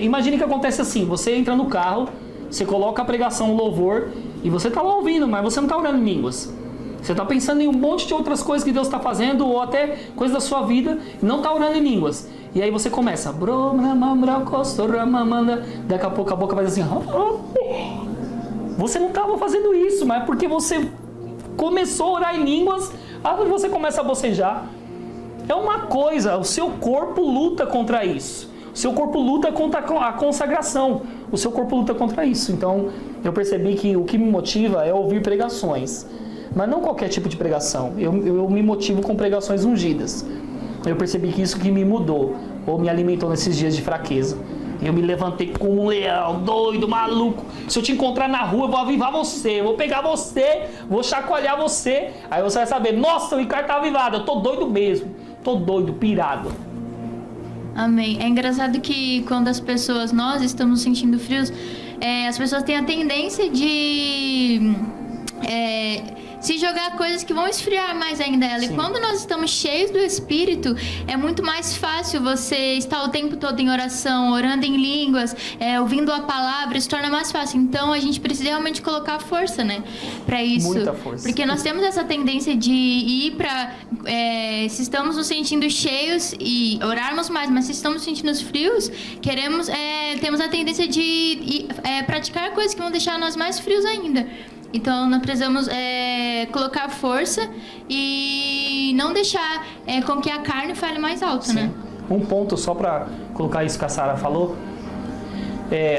Imagine que acontece assim, você entra no carro, você coloca a pregação, o louvor, e você está lá ouvindo, mas você não está orando em línguas. Você está pensando em um monte de outras coisas que Deus está fazendo, ou até coisas da sua vida, e não está orando em línguas. E aí você começa, daqui a pouco a boca vai assim, você não estava fazendo isso, mas é porque você começou a orar em línguas, aí você começa a bocejar. É uma coisa, o seu corpo luta contra isso. O seu corpo luta contra a consagração. O seu corpo luta contra isso. Então, eu percebi que o que me motiva é ouvir pregações. Mas não qualquer tipo de pregação. Eu me motivo com pregações ungidas. Eu percebi que isso que me mudou, ou me alimentou nesses dias de fraqueza. Eu me levantei como um leão, doido, maluco. Se eu te encontrar na rua, eu vou avivar você. Eu vou pegar você, vou chacoalhar você. Aí você vai saber, nossa, o Ricardo tá avivado. Eu tô doido mesmo. Tô doido, pirado. Amém. É engraçado que quando nós estamos sentindo frios, as pessoas têm a tendência de se jogar coisas que vão esfriar mais ainda ela. Sim. E quando nós estamos cheios do Espírito, é muito mais fácil você estar o tempo todo em oração, orando em línguas, ouvindo a palavra, se torna mais fácil. Então a gente precisa realmente colocar força, né, para isso. Muita força. Porque nós temos essa tendência de ir para se estamos nos sentindo cheios e orarmos mais, mas se estamos nos sentindo frios, temos a tendência de praticar coisas que vão deixar nós mais frios ainda. Então, nós precisamos colocar força e não deixar com que a carne fale mais alto, sim, né? Um ponto, só para colocar isso que a Sara falou,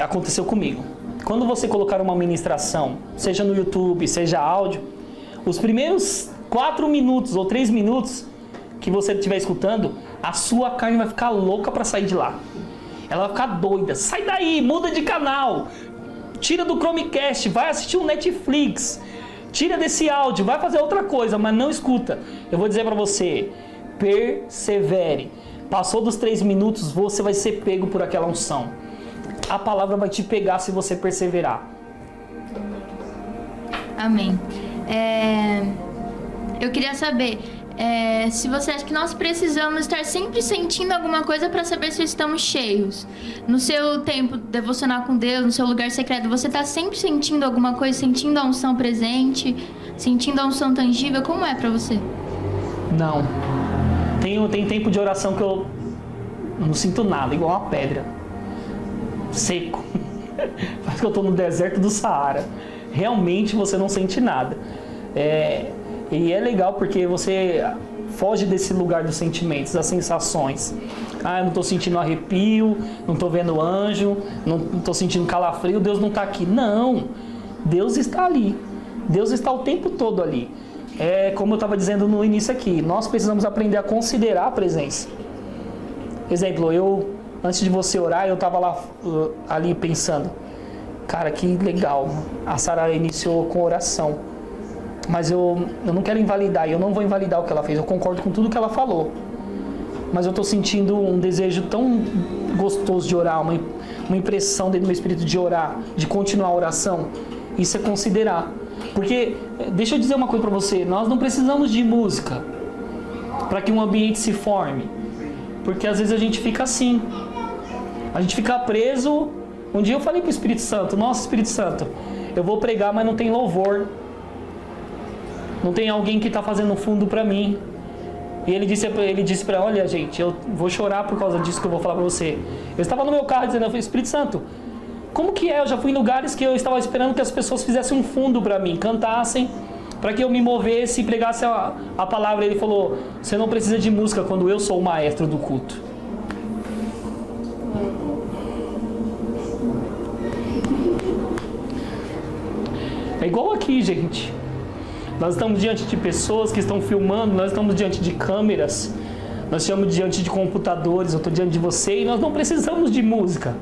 aconteceu comigo. Quando você colocar uma ministração, seja no YouTube, seja áudio, os primeiros 4 minutos ou 3 minutos que você estiver escutando, a sua carne vai ficar louca para sair de lá. Ela vai ficar doida. Sai daí, muda de canal. Tira do Chromecast, vai assistir um Netflix. Tira desse áudio, vai fazer outra coisa, mas não escuta. Eu vou dizer para você, persevere. Passou dos 3 minutos, você vai ser pego por aquela unção. A palavra vai te pegar se você perseverar. Amém. Eu queria saber se você acha que nós precisamos estar sempre sentindo alguma coisa para saber se estamos cheios. No seu tempo devocional com Deus, no seu lugar secreto, você está sempre sentindo alguma coisa, sentindo a unção presente, sentindo a unção tangível? Como é para você? Não. Tem tempo de oração que eu não sinto nada, igual uma pedra. Seco. Parece que eu estou no deserto do Saara. Realmente você não sente nada. E é legal porque você foge desse lugar dos sentimentos, das sensações. Eu não estou sentindo arrepio, não estou vendo anjo, não estou sentindo calafrio, Deus não está aqui. Não, Deus está ali. Deus está o tempo todo ali. Como eu estava dizendo no início aqui, nós precisamos aprender a considerar a presença. Exemplo, antes de você orar, eu estava ali pensando, cara, que legal, a Sara iniciou com oração. Mas eu não quero invalidar, eu não vou invalidar o que ela fez, eu concordo com tudo que ela falou. Mas eu estou sentindo um desejo tão gostoso de orar, uma impressão dentro do meu espírito de orar, de continuar a oração. Isso é considerar. Porque, deixa eu dizer uma coisa para você, nós não precisamos de música para que um ambiente se forme. Porque às vezes a gente fica assim, a gente fica preso. Um dia eu falei para o Espírito Santo, nossa Espírito Santo, eu vou pregar, mas não tem louvor. Não tem alguém que está fazendo fundo para mim. E ele disse para olha gente, eu vou chorar por causa disso que eu vou falar para você. Eu estava no meu carro dizendo, eu falei, Espírito Santo, como que eu já fui em lugares que eu estava esperando que as pessoas fizessem um fundo para mim, cantassem, para que eu me movesse e pregasse a palavra. Ele falou, você não precisa de música quando eu sou o maestro do culto. É igual aqui, gente. Nós estamos diante de pessoas que estão filmando, nós estamos diante de câmeras, nós estamos diante de computadores, eu estou diante de você e nós não precisamos de música.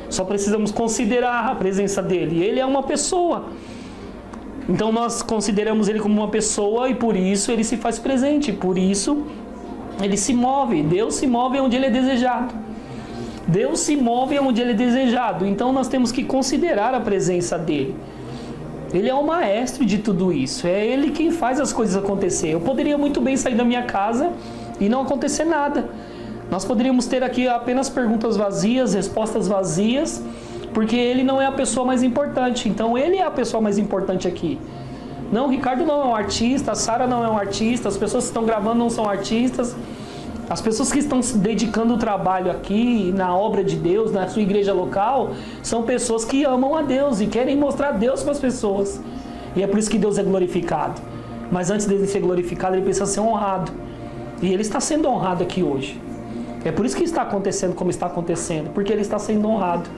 Só precisamos considerar a presença dele. Ele é uma pessoa. Então nós consideramos ele como uma pessoa e por isso ele se faz presente, por isso ele se move. Deus se move onde ele é desejado. Deus se move onde Ele é desejado. Então nós temos que considerar a presença dEle. Ele é o maestro de tudo isso. É Ele quem faz as coisas acontecer. Eu poderia muito bem sair da minha casa e não acontecer nada. Nós poderíamos ter aqui apenas perguntas vazias, respostas vazias, porque Ele não é a pessoa mais importante. Então Ele é a pessoa mais importante aqui. Não, o Ricardo não é um artista, a Sara não é um artista, as pessoas que estão gravando não são artistas. As pessoas que estão se dedicando ao trabalho aqui, na obra de Deus, na sua igreja local, são pessoas que amam a Deus e querem mostrar Deus para as pessoas. E é por isso que Deus é glorificado. Mas antes dele ser glorificado, ele precisa ser honrado. E ele está sendo honrado aqui hoje. É por isso que está acontecendo como está acontecendo, porque ele está sendo honrado.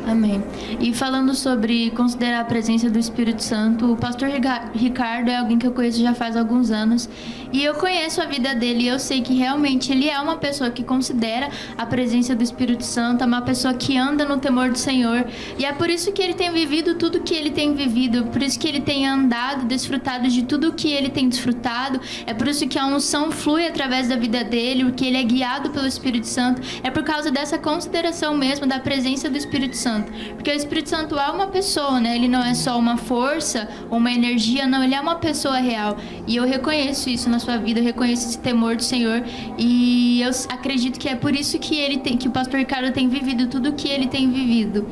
Amém. E falando sobre considerar a presença do Espírito Santo, o pastor Ricardo é alguém que eu conheço já faz alguns anos. E eu conheço a vida dele e eu sei que realmente ele é uma pessoa que considera a presença do Espírito Santo, é uma pessoa que anda no temor do Senhor. E é por isso que ele tem vivido tudo que ele tem vivido, por isso que ele tem andado, desfrutado de tudo que ele tem desfrutado. É por isso que a unção flui através da vida dele, porque ele é guiado pelo Espírito Santo. É por causa dessa consideração mesmo da presença do Espírito Santo. Porque o Espírito Santo é uma pessoa, né? Ele não é só uma força, uma energia, não. Ele é uma pessoa real. E eu reconheço isso na sua vida, eu reconheço esse temor do Senhor. E eu acredito que é por isso que o pastor Ricardo tem vivido tudo o que ele tem vivido.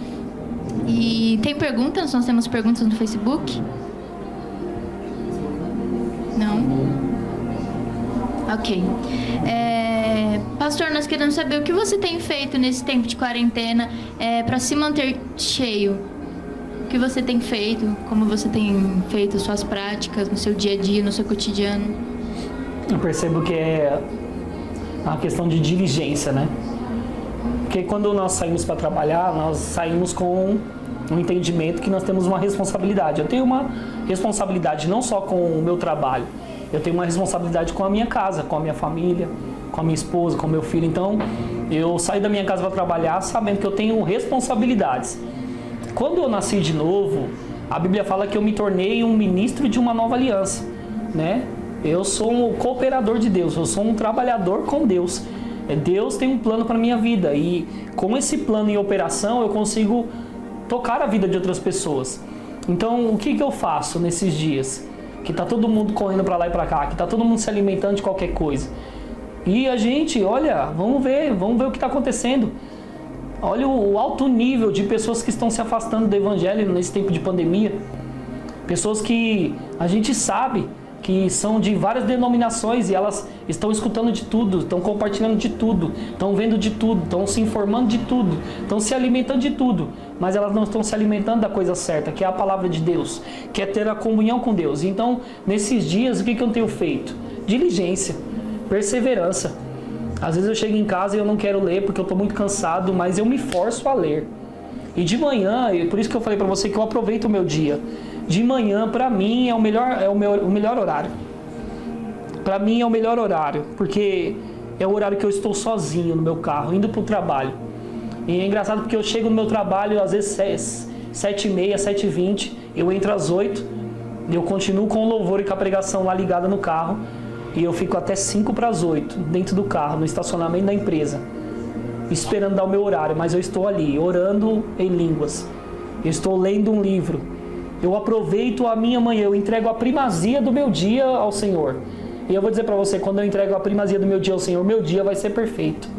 E tem perguntas? Nós temos perguntas no Facebook? Não? Ok. Pastor, nós queremos saber o que você tem feito nesse tempo de quarentena para se manter cheio. O que você tem feito? Como você tem feito suas práticas no seu dia a dia, no seu cotidiano? Eu percebo que é uma questão de diligência, né? Porque quando nós saímos para trabalhar, nós saímos com um entendimento que nós temos uma responsabilidade. Eu tenho uma responsabilidade não só com o meu trabalho, eu tenho uma responsabilidade com a minha casa, com a minha família, com a minha esposa, com o meu filho. Então, eu saí da minha casa para trabalhar sabendo que eu tenho responsabilidades. Quando eu nasci de novo, a Bíblia fala que eu me tornei um ministro de uma nova aliança, né? Eu sou um cooperador de Deus, eu sou um trabalhador com Deus. Deus tem um plano para a minha vida e com esse plano em operação eu consigo tocar a vida de outras pessoas. Então, o que eu faço nesses dias? Que tá todo mundo correndo para lá e para cá, que tá todo mundo se alimentando de qualquer coisa. E a gente, olha, vamos ver o que está acontecendo. Olha o alto nível de pessoas que estão se afastando do evangelho nesse tempo de pandemia. Pessoas que a gente sabe que são de várias denominações e elas estão escutando de tudo, estão compartilhando de tudo, estão vendo de tudo, estão se informando de tudo, estão se alimentando de tudo, mas elas não estão se alimentando da coisa certa, que é a palavra de Deus, que é ter a comunhão com Deus. Então, nesses dias, o que eu tenho feito? Diligência, perseverança. Às vezes eu chego em casa e eu não quero ler porque eu estou muito cansado, mas eu me forço a ler. E de manhã, por isso que eu falei para você que eu aproveito o meu dia. De manhã, para mim, é o melhor horário. Para mim é o melhor horário, porque é o horário que eu estou sozinho no meu carro, indo para o trabalho. E é engraçado porque eu chego no meu trabalho, às vezes 7h30, 7h20, eu entro às 8h, eu continuo com o louvor e com a pregação lá ligada no carro, e eu fico até 7h para as 8h, dentro do carro, no estacionamento da empresa, esperando dar o meu horário, mas eu estou ali, orando em línguas, eu estou lendo um livro. Eu aproveito a minha manhã, eu entrego a primazia do meu dia ao Senhor. E eu vou dizer para você, quando eu entrego a primazia do meu dia ao Senhor, meu dia vai ser perfeito.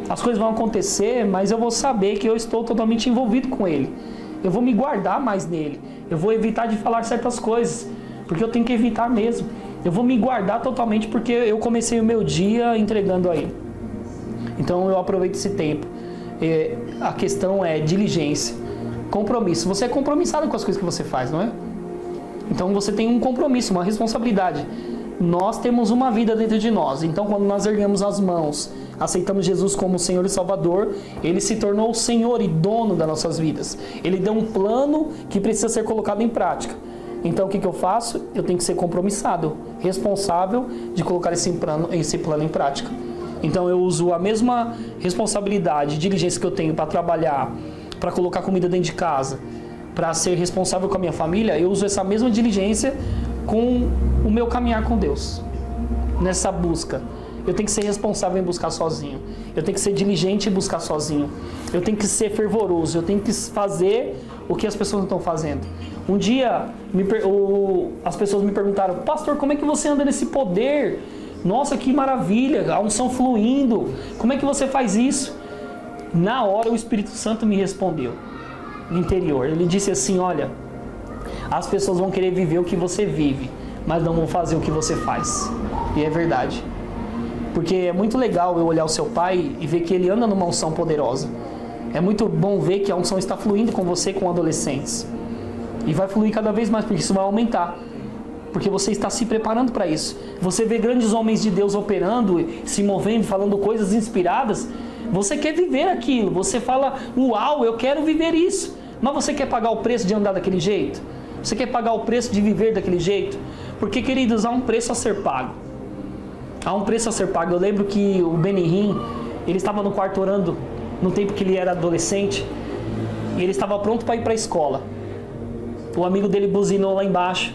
As coisas vão acontecer, mas eu vou saber que eu estou totalmente envolvido com Ele. Eu vou me guardar mais nele. Eu vou evitar de falar certas coisas, porque eu tenho que evitar mesmo. Eu vou me guardar totalmente porque eu comecei o meu dia entregando a Ele. Então eu aproveito esse tempo. A questão é diligência. Compromisso. Você é compromissado com as coisas que você faz, não é? Então você tem um compromisso, uma responsabilidade. Nós temos uma vida dentro de nós. Então quando nós erguemos as mãos, aceitamos Jesus como Senhor e Salvador, Ele se tornou o Senhor e dono das nossas vidas. Ele deu um plano que precisa ser colocado em prática. Então o que eu faço? Eu tenho que ser compromissado, responsável de colocar esse plano em prática. Então eu uso a mesma responsabilidade, diligência que eu tenho para trabalhar, para colocar comida dentro de casa, para ser responsável com a minha família, eu uso essa mesma diligência com o meu caminhar com Deus, nessa busca. eu tenho que ser responsável em buscar sozinho. Eu tenho que ser diligente em buscar sozinho. Eu tenho que ser fervoroso. Eu tenho que fazer o que as pessoas não estão fazendo. Um dia, as pessoas me perguntaram, pastor, como é que você anda nesse poder? Nossa, que maravilha, a unção fluindo. Como é que você faz isso? Na hora, o Espírito Santo me respondeu, no interior. Ele disse assim, olha, as pessoas vão querer viver o que você vive, mas não vão fazer o que você faz. E é verdade. Porque é muito legal eu olhar o seu pai e ver que ele anda numa unção poderosa. É muito bom ver que a unção está fluindo com você, com adolescentes. E vai fluir cada vez mais, porque isso vai aumentar. Porque você está se preparando para isso. Você vê grandes homens de Deus operando, se movendo, falando coisas inspiradas. Você quer viver aquilo. Você fala, uau, eu quero viver isso. Mas você quer pagar o preço de andar daquele jeito? Você quer pagar o preço de viver daquele jeito? Porque, queridos, há um preço a ser pago. Há um preço a ser pago. Eu lembro que o Benihim, ele estava no quarto orando, no tempo que ele era adolescente, e ele estava pronto para ir para a escola. O amigo dele buzinou lá embaixo,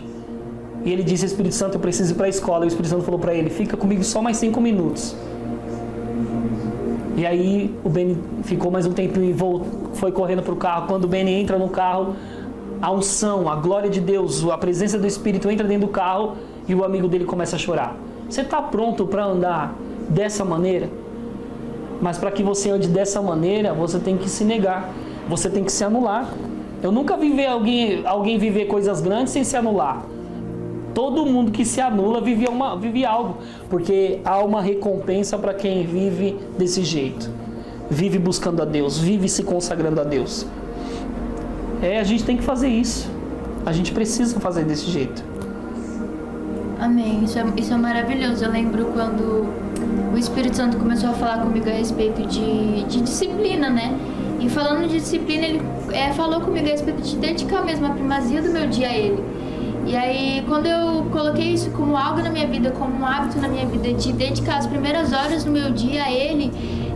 e ele disse, Espírito Santo, eu preciso ir para a escola. E o Espírito Santo falou para ele, fica comigo só mais 5 minutos. E aí o Beni ficou mais um tempinho e foi correndo para o carro. Quando o Beni entra no carro, a unção, a glória de Deus, a presença do Espírito entra dentro do carro e o amigo dele começa a chorar. Você está pronto para andar dessa maneira? Mas para que você ande dessa maneira, você tem que se negar. Você tem que se anular. Eu nunca vi alguém viver coisas grandes sem se anular. Todo mundo que se anula vive algo. Porque há uma recompensa para quem vive desse jeito. Vive buscando a Deus, vive se consagrando a Deus. A gente tem que fazer isso. A gente precisa fazer desse jeito. Amém. Isso é maravilhoso. Eu lembro quando o Espírito Santo começou a falar comigo a respeito de disciplina, né? E falando de disciplina, ele falou comigo a respeito de dedicar mesmo a primazia do meu dia a ele. E aí, quando eu coloquei isso como algo na minha vida, como um hábito na minha vida, de dedicar as primeiras horas do meu dia a ele,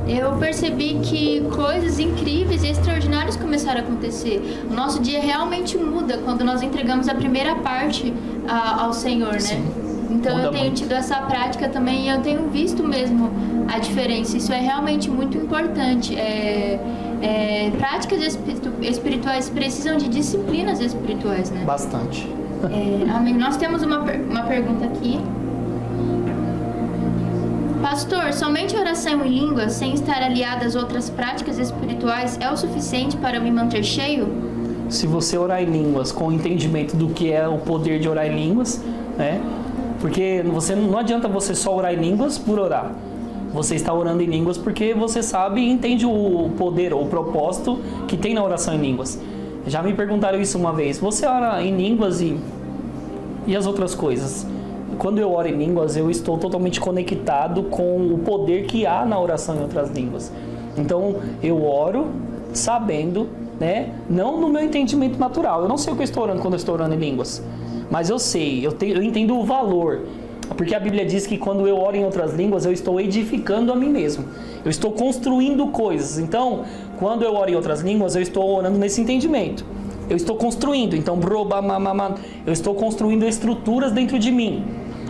eu percebi que coisas incríveis e extraordinárias começaram a acontecer. O nosso dia realmente muda quando nós entregamos a primeira parte ao Senhor, né? Sim. Então Muda eu tenho muito. tido essa prática também e eu tenho visto mesmo a diferença. Isso é realmente muito importante. Práticas espirituais precisam de disciplinas espirituais, né? Bastante. Amém. Nós temos uma pergunta aqui. Pastor, somente oração em línguas, sem estar aliada às outras práticas espirituais, é o suficiente para me manter cheio? Se você orar em línguas com o entendimento do que é o poder de orar em línguas, né? Porque não adianta você só orar em línguas por orar. Você está orando em línguas porque você sabe e entende o poder ou o propósito que tem na oração em línguas. Já me perguntaram isso uma vez. Você ora em línguas e as outras coisas? Quando eu oro em línguas, eu estou totalmente conectado com o poder que há na oração em outras línguas. Então, eu oro sabendo, né? Não no meu entendimento natural. Eu não sei o que eu estou orando quando eu estou orando em línguas. Mas eu sei, eu entendo o valor. Porque a Bíblia diz que quando eu oro em outras línguas, eu estou edificando a mim mesmo. Eu estou construindo coisas. Então, quando eu oro em outras línguas, eu estou orando nesse entendimento. Eu estou construindo. Então, eu estou construindo estruturas dentro de mim.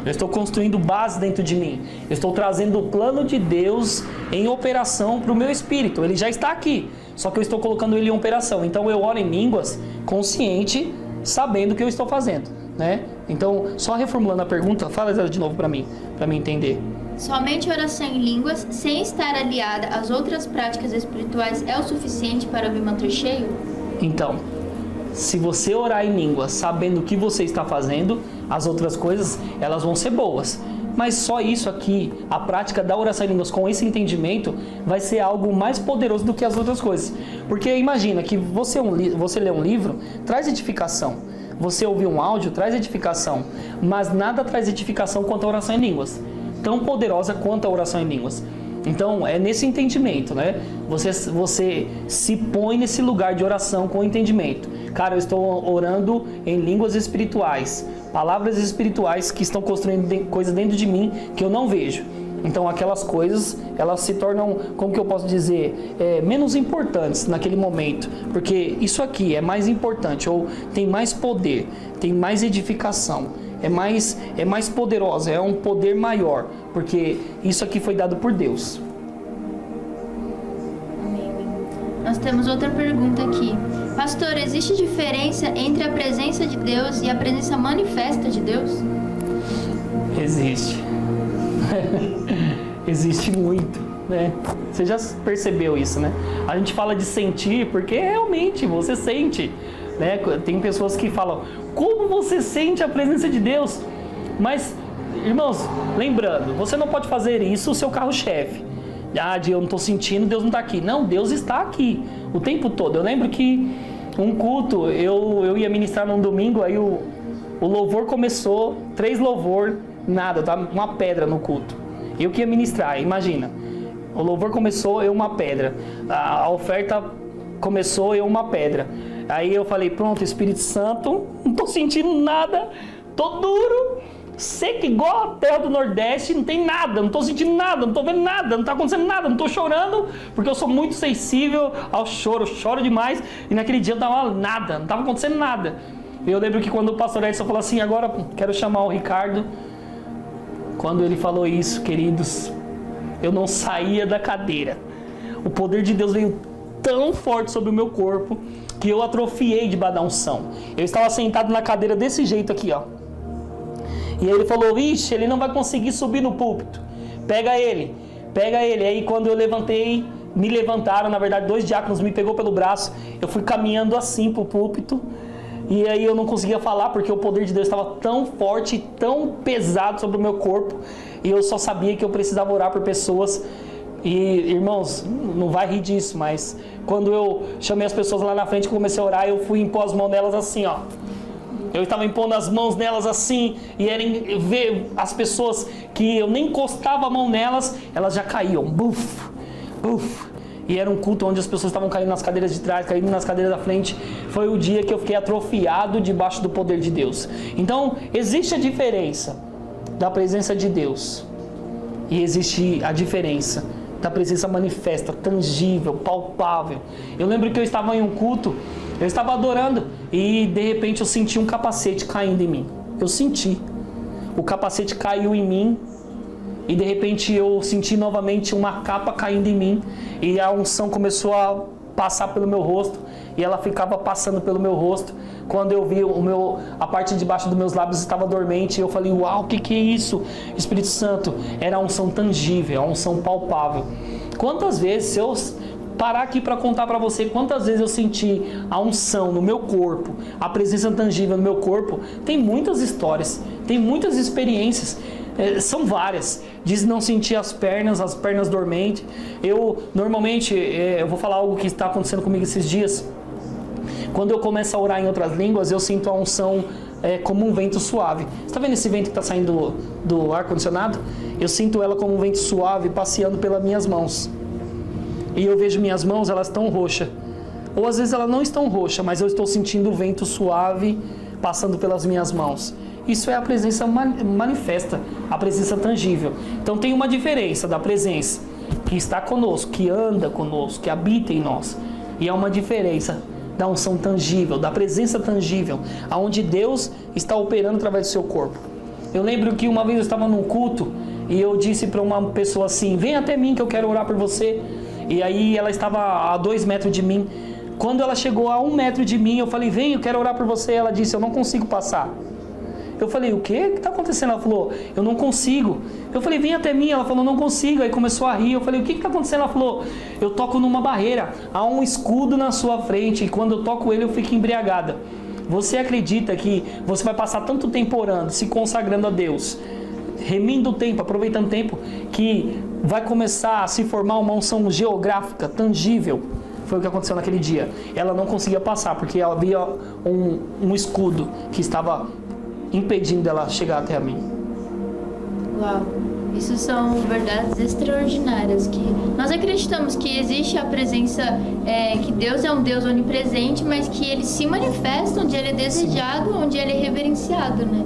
Eu estou construindo base dentro de mim. Eu estou trazendo o plano de Deus em operação para o meu espírito. Ele já está aqui, só que eu estou colocando ele em operação. Então eu oro em línguas consciente, sabendo o que eu estou fazendo, né? Então, só reformulando a pergunta, fala ela de novo para mim entender. Somente oração em línguas, sem estar aliada às outras práticas espirituais, é o suficiente para me manter cheio? Então, se você orar em línguas sabendo o que você está fazendo, as outras coisas, elas vão ser boas. Mas só isso aqui, a prática da oração em línguas com esse entendimento, vai ser algo mais poderoso do que as outras coisas. Porque imagina que você lê um livro, traz edificação. Você ouvir um áudio, traz edificação. Mas nada traz edificação quanto a oração em línguas. Tão poderosa quanto a oração em línguas. Então, é nesse entendimento, né? Você se põe nesse lugar de oração com entendimento. Cara, eu estou orando em línguas espirituais, palavras espirituais que estão construindo coisas dentro de mim que eu não vejo. Então, aquelas coisas, elas se tornam, como que eu posso dizer, menos importantes naquele momento. Porque isso aqui é mais importante, ou tem mais poder, tem mais edificação. é mais poderosa, é um poder maior, porque isso aqui foi dado por Deus. Amém. Nós temos outra pergunta aqui. Pastor, existe diferença entre a presença de Deus e a presença manifesta de Deus? Existe. Existe muito, né? Você já percebeu isso, né? A gente fala de sentir porque realmente você sente, né? Tem pessoas que falam, como você sente a presença de Deus? Mas, irmãos, lembrando, você não pode fazer isso o seu carro-chefe. Eu não estou sentindo, Deus não está aqui. Não, Deus está aqui o tempo todo. Eu lembro que um culto, eu ia ministrar num domingo, aí o louvor começou, 3 louvor, nada, tá uma pedra no culto. Eu que ia ministrar, imagina. O louvor começou, eu uma pedra. A oferta começou, eu uma pedra. Aí eu falei, pronto, Espírito Santo, não estou sentindo nada, tô duro, seco igual a terra do Nordeste, não tem nada, não estou sentindo nada, não estou vendo nada, não está acontecendo nada, não estou chorando, porque eu sou muito sensível ao choro, eu choro demais, e naquele dia não estava acontecendo nada. Eu lembro que quando o pastor Edson falou assim, agora quero chamar o Ricardo, quando ele falou isso, queridos, eu não saía da cadeira. O poder de Deus veio tão forte sobre o meu corpo, que eu atrofiei debaixo da unção. Eu estava sentado na cadeira desse jeito aqui, ó. E aí ele falou, ixi, ele não vai conseguir subir no púlpito. Pega ele. Aí quando eu levantei, me levantaram, na verdade 2 diáconos me pegou pelo braço, eu fui caminhando assim pro púlpito. E aí eu não conseguia falar, porque o poder de Deus estava tão forte, tão pesado sobre o meu corpo. E eu só sabia que eu precisava orar por pessoas. E, irmãos, não vai rir disso, mas quando eu chamei as pessoas lá na frente e comecei a orar, eu fui impor as mãos nelas assim, ó. Eu estava impondo as mãos nelas assim, e era ver as pessoas que eu nem encostava a mão nelas, elas já caíam, buf, buf. E era um culto onde as pessoas estavam caindo nas cadeiras de trás, caindo nas cadeiras da frente. Foi o dia que eu fiquei atrofiado debaixo do poder de Deus. Então, existe a diferença da presença de Deus. E existe a diferença da presença manifesta, tangível, palpável. Eu lembro que eu estava em um culto, eu estava adorando e de repente eu senti um capacete caindo em mim. Eu senti. O capacete caiu em mim e de repente eu senti novamente uma capa caindo em mim e a unção começou a passar pelo meu rosto e ela ficava passando pelo meu rosto. Quando eu vi a parte de baixo dos meus lábios estava dormente, eu falei, uau, o que é isso? Espírito Santo, era a unção tangível, a unção palpável. Quantas vezes, se eu parar aqui para contar para você, quantas vezes eu senti a unção no meu corpo, a presença tangível no meu corpo, tem muitas histórias, tem muitas experiências. São várias. Diz não sentir as pernas dormentes. Eu, normalmente, eu vou falar algo que está acontecendo comigo esses dias. Quando eu começo a orar em outras línguas, eu sinto a unção como um vento suave. Você está vendo esse vento que está saindo do ar-condicionado? Eu sinto ela como um vento suave passeando pelas minhas mãos. E eu vejo minhas mãos, elas estão roxas. Ou às vezes elas não estão roxas, mas eu estou sentindo o vento suave passando pelas minhas mãos. Isso é a presença manifesta, a presença tangível. Então tem uma diferença da presença que está conosco, que anda conosco, que habita em nós. E há uma diferença da unção tangível, da presença tangível, aonde Deus está operando através do seu corpo. Eu lembro que uma vez eu estava num culto e eu disse para uma pessoa assim, vem até mim que eu quero orar por você. E aí ela estava a 2 metros de mim. Quando ela chegou a 1 metro de mim, eu falei, vem, eu quero orar por você. Ela disse, eu não consigo passar. Eu falei, o quê? O que está acontecendo? Ela falou, eu não consigo. Eu falei, vem até mim. Ela falou, não consigo. Aí começou a rir. Eu falei, o que está acontecendo? Ela falou, eu toco numa barreira. Há um escudo na sua frente e quando eu toco ele eu fico embriagada. Você acredita que você vai passar tanto tempo orando, se consagrando a Deus, remindo o tempo, aproveitando o tempo, que vai começar a se formar uma unção geográfica, tangível? Foi o que aconteceu naquele dia. Ela não conseguia passar porque havia um escudo que estava impedindo dela chegar até a mim. Uau, isso são verdades extraordinárias, que nós acreditamos que existe a presença, que Deus é um Deus onipresente, mas que Ele se manifesta onde Ele é desejado, onde Ele é reverenciado, né?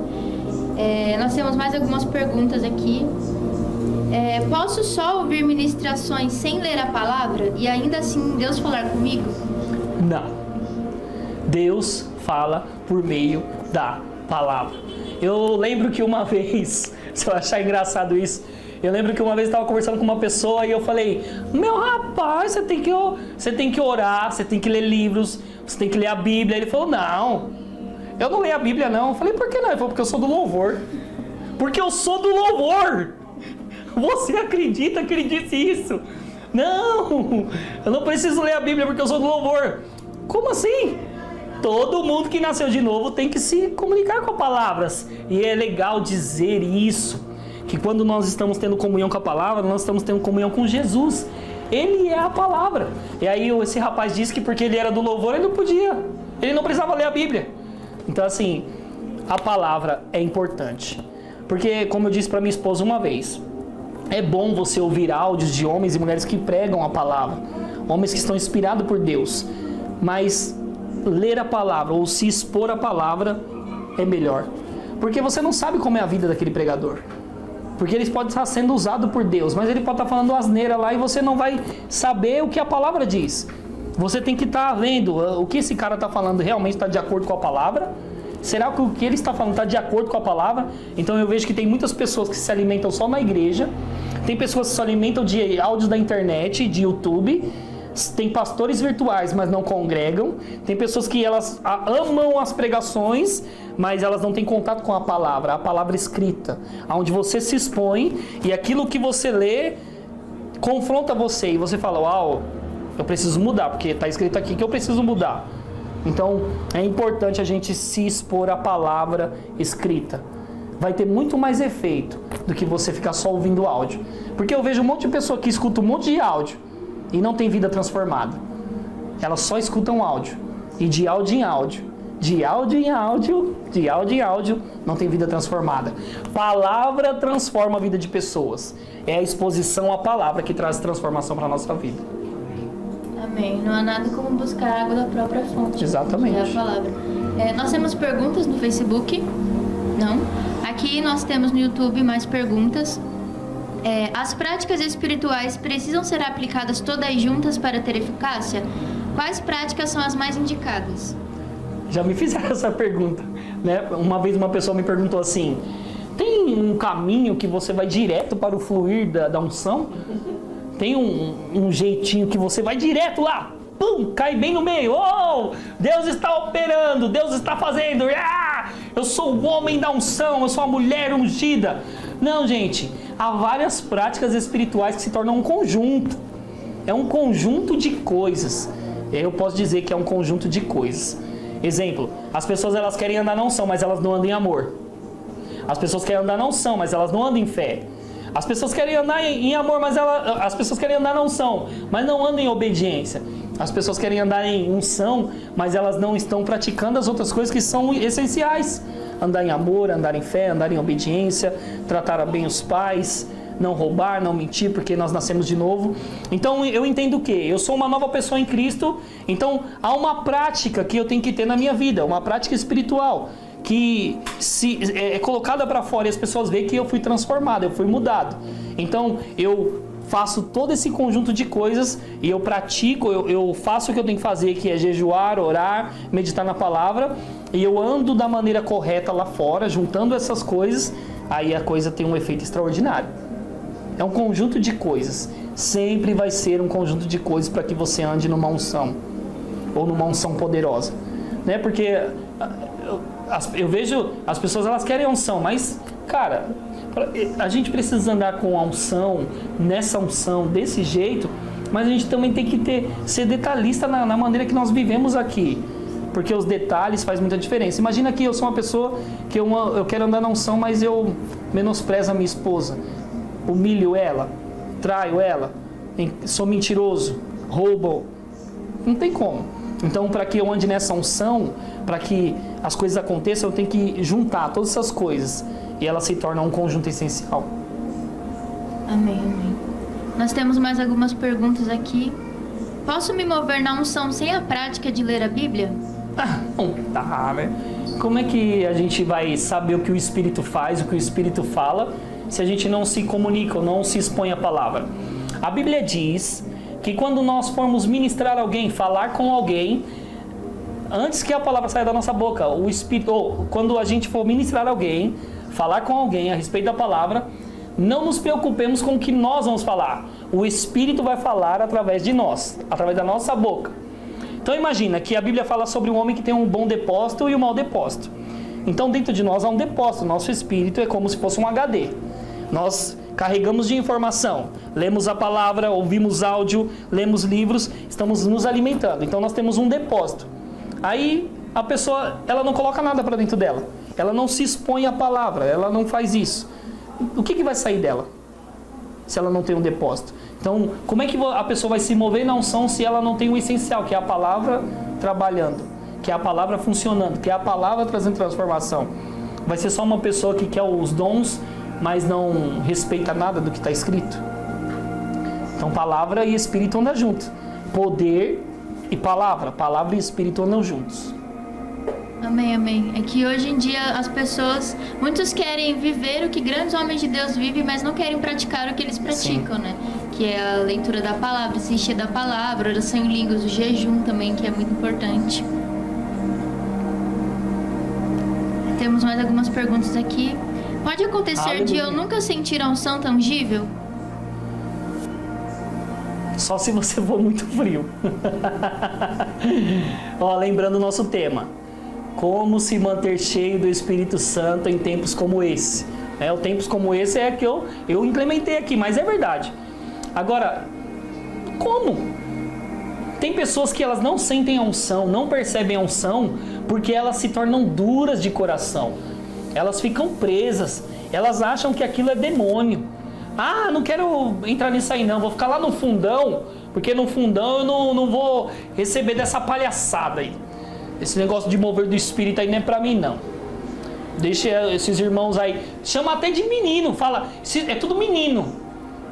Nós temos mais algumas perguntas aqui. Posso só ouvir ministrações sem ler a palavra e ainda assim Deus falar comigo? Não. Deus fala por meio da palavra. Eu lembro que uma vez, se eu achar engraçado isso, eu lembro que uma vez eu estava conversando com uma pessoa e eu falei, meu rapaz, você tem que orar, você tem que ler livros, você tem que ler a Bíblia. Ele falou, não, eu não leio a Bíblia não. Eu falei, por que não? Ele falou, porque eu sou do louvor. Porque eu sou do louvor. Você acredita que ele disse isso? Não, eu não preciso ler a Bíblia porque eu sou do louvor. Como assim? Todo mundo que nasceu de novo tem que se comunicar com palavras. E é legal dizer isso, que quando nós estamos tendo comunhão com a palavra, nós estamos tendo comunhão com Jesus. Ele é a palavra. E aí esse rapaz disse que porque ele era do louvor, ele não podia. Ele não precisava ler a Bíblia. Então assim, a palavra é importante. Porque, como eu disse para minha esposa uma vez, é bom você ouvir áudios de homens e mulheres que pregam a palavra. Homens que estão inspirados por Deus. Mas ler a palavra ou se expor à palavra é melhor. Porque você não sabe como é a vida daquele pregador. Porque ele pode estar sendo usado por Deus, mas ele pode estar falando asneira lá e você não vai saber o que a palavra diz. Você tem que estar vendo o que esse cara está falando realmente está de acordo com a palavra. Será que o que ele está falando está de acordo com a palavra? Então eu vejo que tem muitas pessoas que se alimentam só na igreja. Tem pessoas que se alimentam de áudios da internet, de YouTube. Tem pastores virtuais, mas não congregam. Tem pessoas que elas amam as pregações, mas elas não têm contato com a palavra escrita, onde você se expõe e aquilo que você lê confronta você e você fala, uau, eu preciso mudar, porque está escrito aqui que eu preciso mudar. Então é importante a gente se expor à palavra escrita. Vai ter muito mais efeito do que você ficar só ouvindo áudio. Porque eu vejo um monte de pessoa que escuta um monte de áudio e não tem vida transformada. Elas só escutam áudio. E de áudio em áudio, de áudio em áudio, de áudio em áudio, não tem vida transformada. Palavra transforma a vida de pessoas. É a exposição à palavra que traz transformação para a nossa vida. Amém. Não há nada como buscar água da própria fonte. Exatamente. É a palavra. Nós temos perguntas no Facebook? Não. Aqui nós temos no YouTube mais perguntas. As práticas espirituais precisam ser aplicadas todas juntas para ter eficácia? Quais práticas são as mais indicadas? Já me fizeram essa pergunta, né? Uma vez uma pessoa me perguntou assim, tem um caminho que você vai direto para o fluir da unção? Tem um jeitinho que você vai direto lá, pum, cai bem no meio, oh, Deus está operando, Deus está fazendo, eu sou o homem da unção, eu sou a mulher ungida. Não, gente, há várias práticas espirituais que se tornam um conjunto. É um conjunto de coisas. Eu posso dizer que é um conjunto de coisas. Exemplo, as pessoas elas querem andar na unção, mas elas não andam em amor. As pessoas querem andar na unção, mas elas não andam em fé. As pessoas querem andar em amor, mas as pessoas querem andar na unção, mas não andam em obediência. As pessoas querem andar em unção, mas elas não estão praticando as outras coisas que são essenciais. Andar em amor, andar em fé, andar em obediência, tratar bem os pais, não roubar, não mentir, porque nós nascemos de novo. Então eu entendo o quê? Eu sou uma nova pessoa em Cristo, então há uma prática que eu tenho que ter na minha vida, uma prática espiritual, que é colocada para fora e as pessoas veem que eu fui transformado, eu fui mudado. Então eu faço todo esse conjunto de coisas e eu pratico, eu faço o que eu tenho que fazer, que é jejuar, orar, meditar na palavra, e eu ando da maneira correta lá fora, juntando essas coisas, aí a coisa tem um efeito extraordinário. É um conjunto de coisas, sempre vai ser um conjunto de coisas para que você ande numa unção, ou numa unção poderosa, né? Porque eu vejo, as pessoas elas querem unção, mas, cara, a gente precisa andar com a unção, nessa unção, desse jeito, mas a gente também tem que ser detalhista na maneira que nós vivemos aqui, porque os detalhes fazem muita diferença. Imagina que eu sou uma pessoa que eu quero andar na unção, mas eu menosprezo a minha esposa, humilho ela, traio ela, sou mentiroso, roubo, não tem como. Então, para que eu ande nessa unção, para que as coisas aconteçam, eu tenho que juntar todas essas coisas e elas se tornam um conjunto essencial. Amém, amém. Nós temos mais algumas perguntas aqui. Posso me mover na unção sem a prática de ler a Bíblia? Não dá, né? Como é que a gente vai saber o que o Espírito faz, o que o Espírito fala, se a gente não se comunica ou não se expõe à palavra? A Bíblia diz que quando nós formos ministrar alguém, falar com alguém, antes que a palavra saia da nossa boca, o Espírito, ou quando a gente for ministrar alguém, falar com alguém a respeito da palavra, não nos preocupemos com o que nós vamos falar. O Espírito vai falar através de nós, através da nossa boca. Então imagina que a Bíblia fala sobre um homem que tem um bom depósito e um mau depósito. Então dentro de nós há um depósito, nosso espírito é como se fosse um HD. Nós carregamos de informação, lemos a palavra, ouvimos áudio, lemos livros, estamos nos alimentando. Então nós temos um depósito. Aí a pessoa, ela não coloca nada para dentro dela. Ela não se expõe à palavra, ela não faz isso. O que vai sair dela se ela não tem um depósito? Então, como é que a pessoa vai se mover na unção se ela não tem o essencial, que é a palavra trabalhando, que é a palavra funcionando, que é a palavra trazendo transformação? Vai ser só uma pessoa que quer os dons, mas não respeita nada do que está escrito? Então, palavra e espírito andam juntos. Poder e palavra e espírito andam juntos. Amém, amém. É que hoje em dia as pessoas, muitos querem viver o que grandes homens de Deus vivem, mas não querem praticar o que eles praticam, né? Que é a leitura da palavra, se encher da palavra, oração em línguas, o jejum também, que é muito importante. Temos mais algumas perguntas aqui. Pode acontecer de eu nunca sentir a unção tangível? Só se você for muito frio. Ó, lembrando o nosso tema. Como se manter cheio do Espírito Santo em tempos como esse. O tempos como esse é que eu implementei aqui, mas é verdade. Agora, como? Tem pessoas que elas não sentem a unção, não percebem a unção, porque elas se tornam duras de coração. Elas ficam presas, elas acham que aquilo é demônio. Ah, não quero entrar nisso aí não, vou ficar lá no fundão, porque no fundão eu não vou receber dessa palhaçada aí. Esse negócio de mover do Espírito aí não é pra mim não. Deixa esses irmãos aí, chama até de menino, fala, é tudo menino.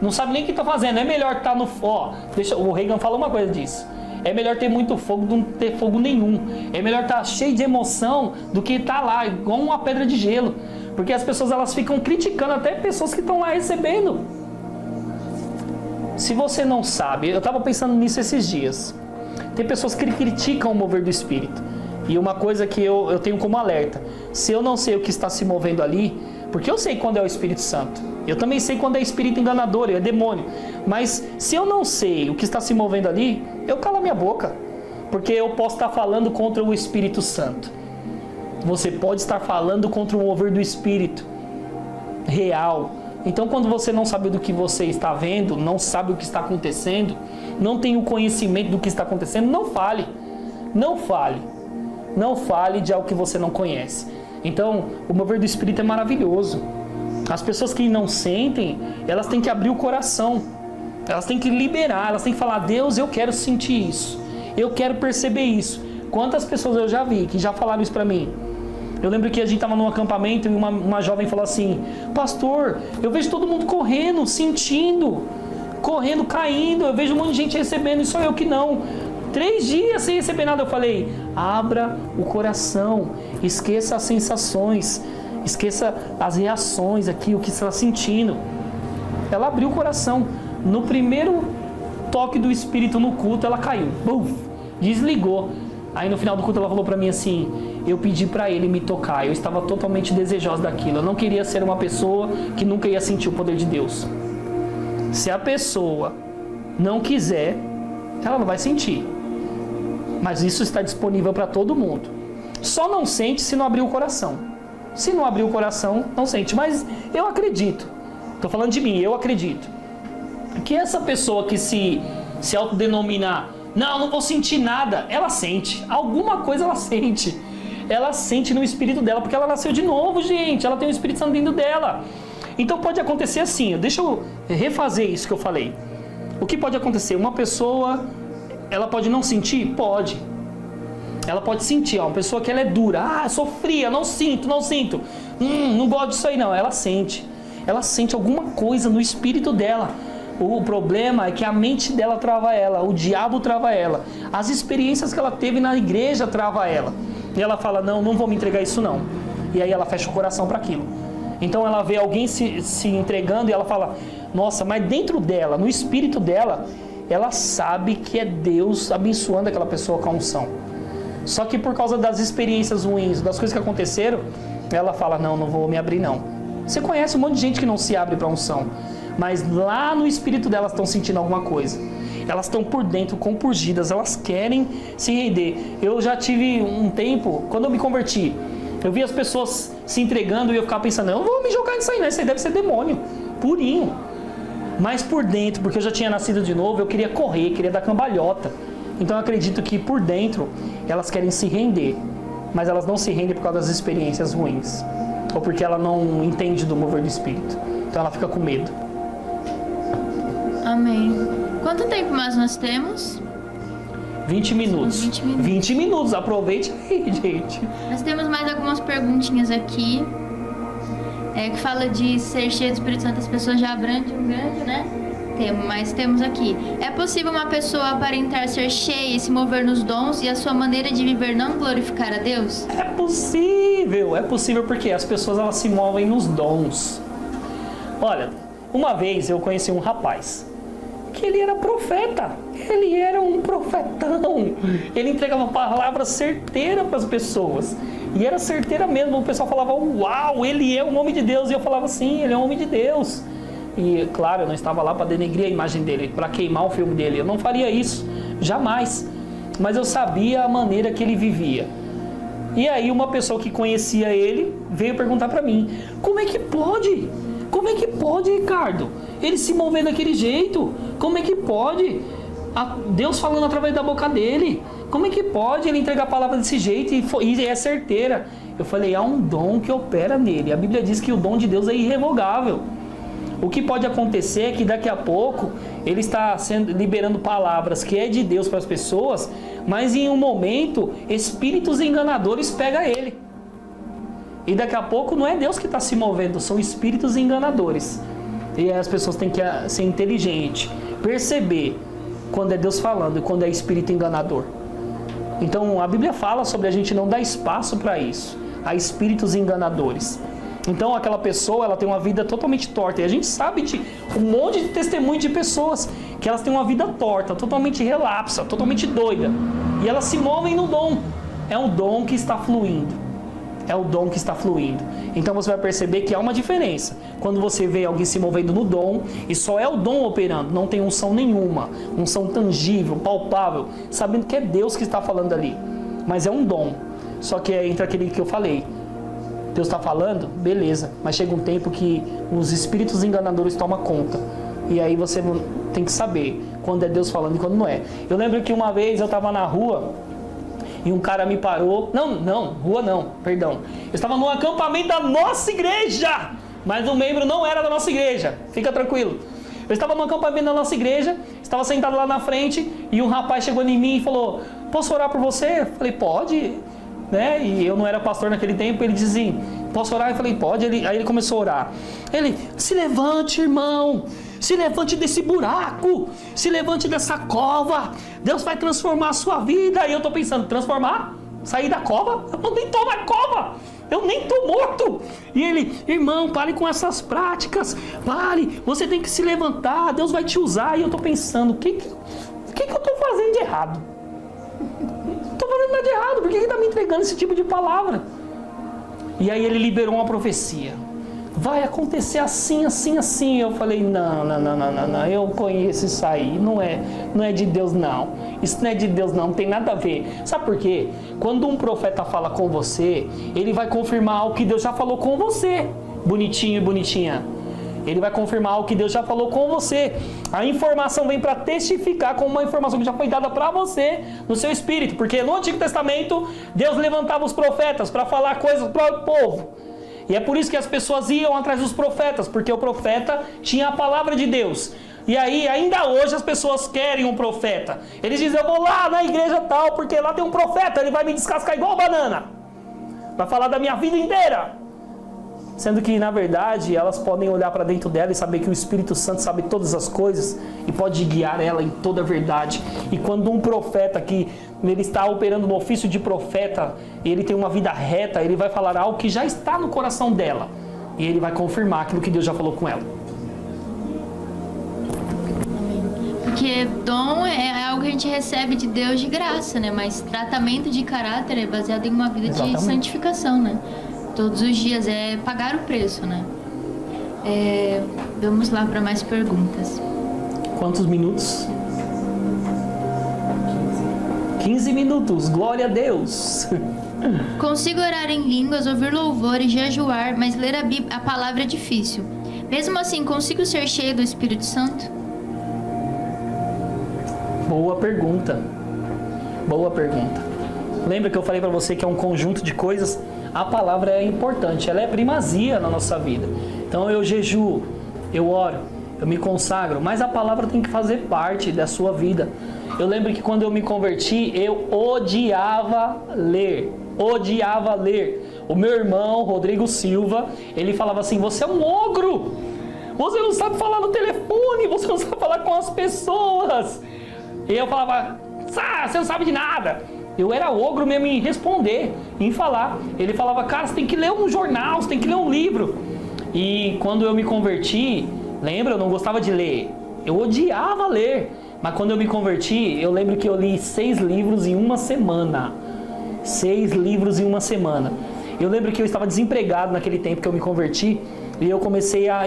Não sabe nem o que tá fazendo, é melhor estar no... o Reagan fala uma coisa disso. É melhor ter muito fogo do que não ter fogo nenhum. É melhor estar cheio de emoção do que estar lá, igual uma pedra de gelo. Porque as pessoas elas ficam criticando até pessoas que estão lá recebendo. Se você não sabe, eu estava pensando nisso esses dias. Tem pessoas que criticam o mover do Espírito. E uma coisa que eu tenho como alerta. Se eu não sei o que está se movendo ali, porque eu sei quando é o Espírito Santo. Eu também sei quando é espírito enganador, é demônio. Mas se eu não sei o que está se movendo ali, eu calo a minha boca. Porque eu posso estar falando contra o Espírito Santo. Você pode estar falando contra o mover do Espírito real. Então quando você não sabe do que você está vendo, não sabe o que está acontecendo, não tem o conhecimento do que está acontecendo, não fale. Não fale. Não fale de algo que você não conhece. Então, o mover do Espírito é maravilhoso. As pessoas que não sentem, elas têm que abrir o coração. Elas têm que liberar, elas têm que falar, Deus, eu quero sentir isso. Eu quero perceber isso. Quantas pessoas eu já vi que já falaram isso pra mim? Eu lembro que a gente estava num acampamento e uma jovem falou assim, pastor, eu vejo todo mundo correndo, sentindo, correndo, caindo, eu vejo um monte de gente recebendo e só eu que não. 3 dias sem receber nada. Eu falei, abra o coração, esqueça as sensações, esqueça as reações aqui, o que você está sentindo. Ela abriu o coração. No primeiro toque do Espírito no culto, ela caiu, buf, desligou. Aí no final do culto ela falou para mim assim, eu pedi para ele me tocar, eu estava totalmente desejosa daquilo, eu não queria ser uma pessoa que nunca ia sentir o poder de Deus. Se a pessoa não quiser, ela não vai sentir. Mas isso está disponível para todo mundo. Só não sente se não abrir o coração. Se não abrir o coração, não sente. Mas eu acredito, estou falando de mim, eu acredito que essa pessoa que se autodenominar, não vou sentir nada, ela sente. Alguma coisa ela sente. Ela sente no espírito dela, porque ela nasceu de novo, gente. Ela tem o Espírito Santo dentro dela. Então pode acontecer assim, deixa eu refazer isso que eu falei. O que pode acontecer? Uma pessoa, ela pode não sentir? Pode. Ela pode sentir, uma pessoa que ela é dura. Sou fria, não sinto. Não gosto disso aí não. Ela sente. Ela sente alguma coisa no espírito dela. O problema é que a mente dela trava ela, o diabo trava ela. As experiências que ela teve na igreja trava ela. E ela fala, não vou me entregar isso não. E aí ela fecha o coração para aquilo. Então ela vê alguém se entregando e ela fala, nossa, mas dentro dela, no espírito dela, ela sabe que é Deus abençoando aquela pessoa com a unção. Só que por causa das experiências ruins, das coisas que aconteceram, ela fala, não vou me abrir não. Você conhece um monte de gente que não se abre para unção, mas lá no espírito delas estão sentindo alguma coisa. Elas estão por dentro, compurgidas, elas querem se render. Eu já tive um tempo, quando eu me converti, eu vi as pessoas se entregando e eu ficava pensando, eu não vou me jogar nisso aí, né? Isso aí deve ser demônio, purinho. Mas por dentro, porque eu já tinha nascido de novo, eu queria correr, queria dar cambalhota. Então eu acredito que por dentro elas querem se render, mas elas não se rendem por causa das experiências ruins, ou porque ela não entende do mover do Espírito. Então ela fica com medo. Amém. Quanto tempo mais nós temos? 20 minutos. 20 minutos. 20 minutos, aproveite aí, gente. Nós temos mais algumas perguntinhas aqui. Que fala de ser cheio do Espírito Santo, as pessoas já abrangem um grande, né? Mas temos aqui. É possível uma pessoa aparentar ser cheia e se mover nos dons e a sua maneira de viver não glorificar a Deus? É possível porque as pessoas elas se movem nos dons. Olha, uma vez eu conheci um rapaz que ele era profeta, ele era um profetão, ele entregava palavras certeiras para as pessoas, e era certeira mesmo, o pessoal falava, uau, ele é um homem de Deus, e eu falava, sim, ele é um homem de Deus. E claro, eu não estava lá para denegrir a imagem dele, para queimar o filme dele, eu não faria isso, jamais, mas eu sabia a maneira que ele vivia. E aí uma pessoa que conhecia ele veio perguntar para mim, como é que pode? Como é que pode, Ricardo? Ele se mover daquele jeito? Como é que pode? Deus falando através da boca dele. Como é que pode ele entregar a palavra desse jeito e é certeira? Eu falei, há um dom que opera nele. A Bíblia diz que o dom de Deus é irrevogável. O que pode acontecer é que daqui a pouco ele está liberando palavras que é de Deus para as pessoas, mas em um momento espíritos enganadores pegam ele. E daqui a pouco não é Deus que está se movendo, são espíritos enganadores. E aí as pessoas têm que ser inteligentes, perceber quando é Deus falando e quando é espírito enganador. Então a Bíblia fala sobre a gente não dar espaço para isso, a espíritos enganadores. Então aquela pessoa ela tem uma vida totalmente torta. E a gente sabe de um monte de testemunho de pessoas que elas têm uma vida torta, totalmente relapsa, totalmente doida. E elas se movem no dom. É um dom que está fluindo. É o dom que está fluindo. Então você vai perceber que há uma diferença. Quando você vê alguém se movendo no dom, e só é o dom operando, não tem unção nenhuma, unção tangível, palpável, sabendo que é Deus que está falando ali. Mas é um dom. Só que é entre aquele que eu falei. Deus está falando, beleza, mas chega um tempo que os espíritos enganadores tomam conta. E aí você tem que saber quando é Deus falando e quando não é. Eu lembro que uma vez eu estava na rua e um cara me parou. Eu estava num acampamento da nossa igreja, mas o membro não era da nossa igreja, fica tranquilo. Eu estava num acampamento da nossa igreja, estava sentado lá na frente e um rapaz chegou em mim e falou, posso orar por você? Eu falei, pode, né? E eu não era pastor naquele tempo, ele dizia assim, posso orar? Eu falei, pode. Aí ele começou a orar. Ele, se levante, irmão, se levante desse buraco, se levante dessa cova, Deus vai transformar a sua vida. E eu tô pensando, transformar? Sair da cova? Eu nem tô na cova, eu nem tô morto. E ele, irmão, pare com essas práticas, pare, você tem que se levantar, Deus vai te usar. E eu tô pensando, o que eu tô fazendo de errado? Não tô fazendo nada de errado, por que ele tá me entregando esse tipo de palavra? E aí ele liberou uma profecia. Vai acontecer assim, assim, assim. Eu falei, não, eu conheço isso aí, não é de Deus não. Isso não é de Deus não tem nada a ver. Sabe por quê? Quando um profeta fala com você, ele vai confirmar algo que Deus já falou com você, bonitinho e bonitinha. Ele vai confirmar algo que Deus já falou com você. A informação vem para testificar como uma informação que já foi dada para você no seu espírito. Porque no Antigo Testamento, Deus levantava os profetas para falar coisas para o povo. E é por isso que as pessoas iam atrás dos profetas, porque o profeta tinha a palavra de Deus. E aí, ainda hoje, as pessoas querem um profeta. Eles dizem, eu vou lá na igreja tal, porque lá tem um profeta, ele vai me descascar igual banana. Vai falar da minha vida inteira. Sendo que, na verdade, elas podem olhar para dentro dela e saber que o Espírito Santo sabe todas as coisas e pode guiar ela em toda a verdade. E quando um profeta que ele está operando no ofício de profeta, ele tem uma vida reta, ele vai falar algo que já está no coração dela. E ele vai confirmar aquilo que Deus já falou com ela. Porque dom é algo que a gente recebe de Deus de graça, né? Mas tratamento de caráter é baseado em uma vida Exatamente. de santificação, né? Todos os dias é pagar o preço, né? Vamos lá para mais perguntas. Quantos minutos? 15 minutos, glória a Deus. Consigo orar em línguas, ouvir louvor e jejuar, mas ler a palavra é difícil. Mesmo assim, consigo ser cheio do Espírito Santo? Boa pergunta. Boa pergunta. Lembra que eu falei para você que é um conjunto de coisas? A palavra é importante, ela é primazia na nossa vida. Então eu jejuo, eu oro, eu me consagro, mas a palavra tem que fazer parte da sua vida. Eu lembro que quando eu me converti, eu odiava ler. Odiava ler. O meu irmão, Rodrigo Silva, ele falava assim: você é um ogro, você não sabe falar no telefone, você não sabe falar com as pessoas. E eu falava: você não sabe de nada. Eu era ogro mesmo em responder, em falar. Ele falava: cara, você tem que ler um jornal, você tem que ler um livro. E quando eu me converti, lembra, eu não gostava de ler, eu odiava ler. Mas quando eu me converti, eu lembro que eu li 6 livros em uma semana. 6 livros em uma semana. Eu lembro que eu estava desempregado naquele tempo que eu me converti. E eu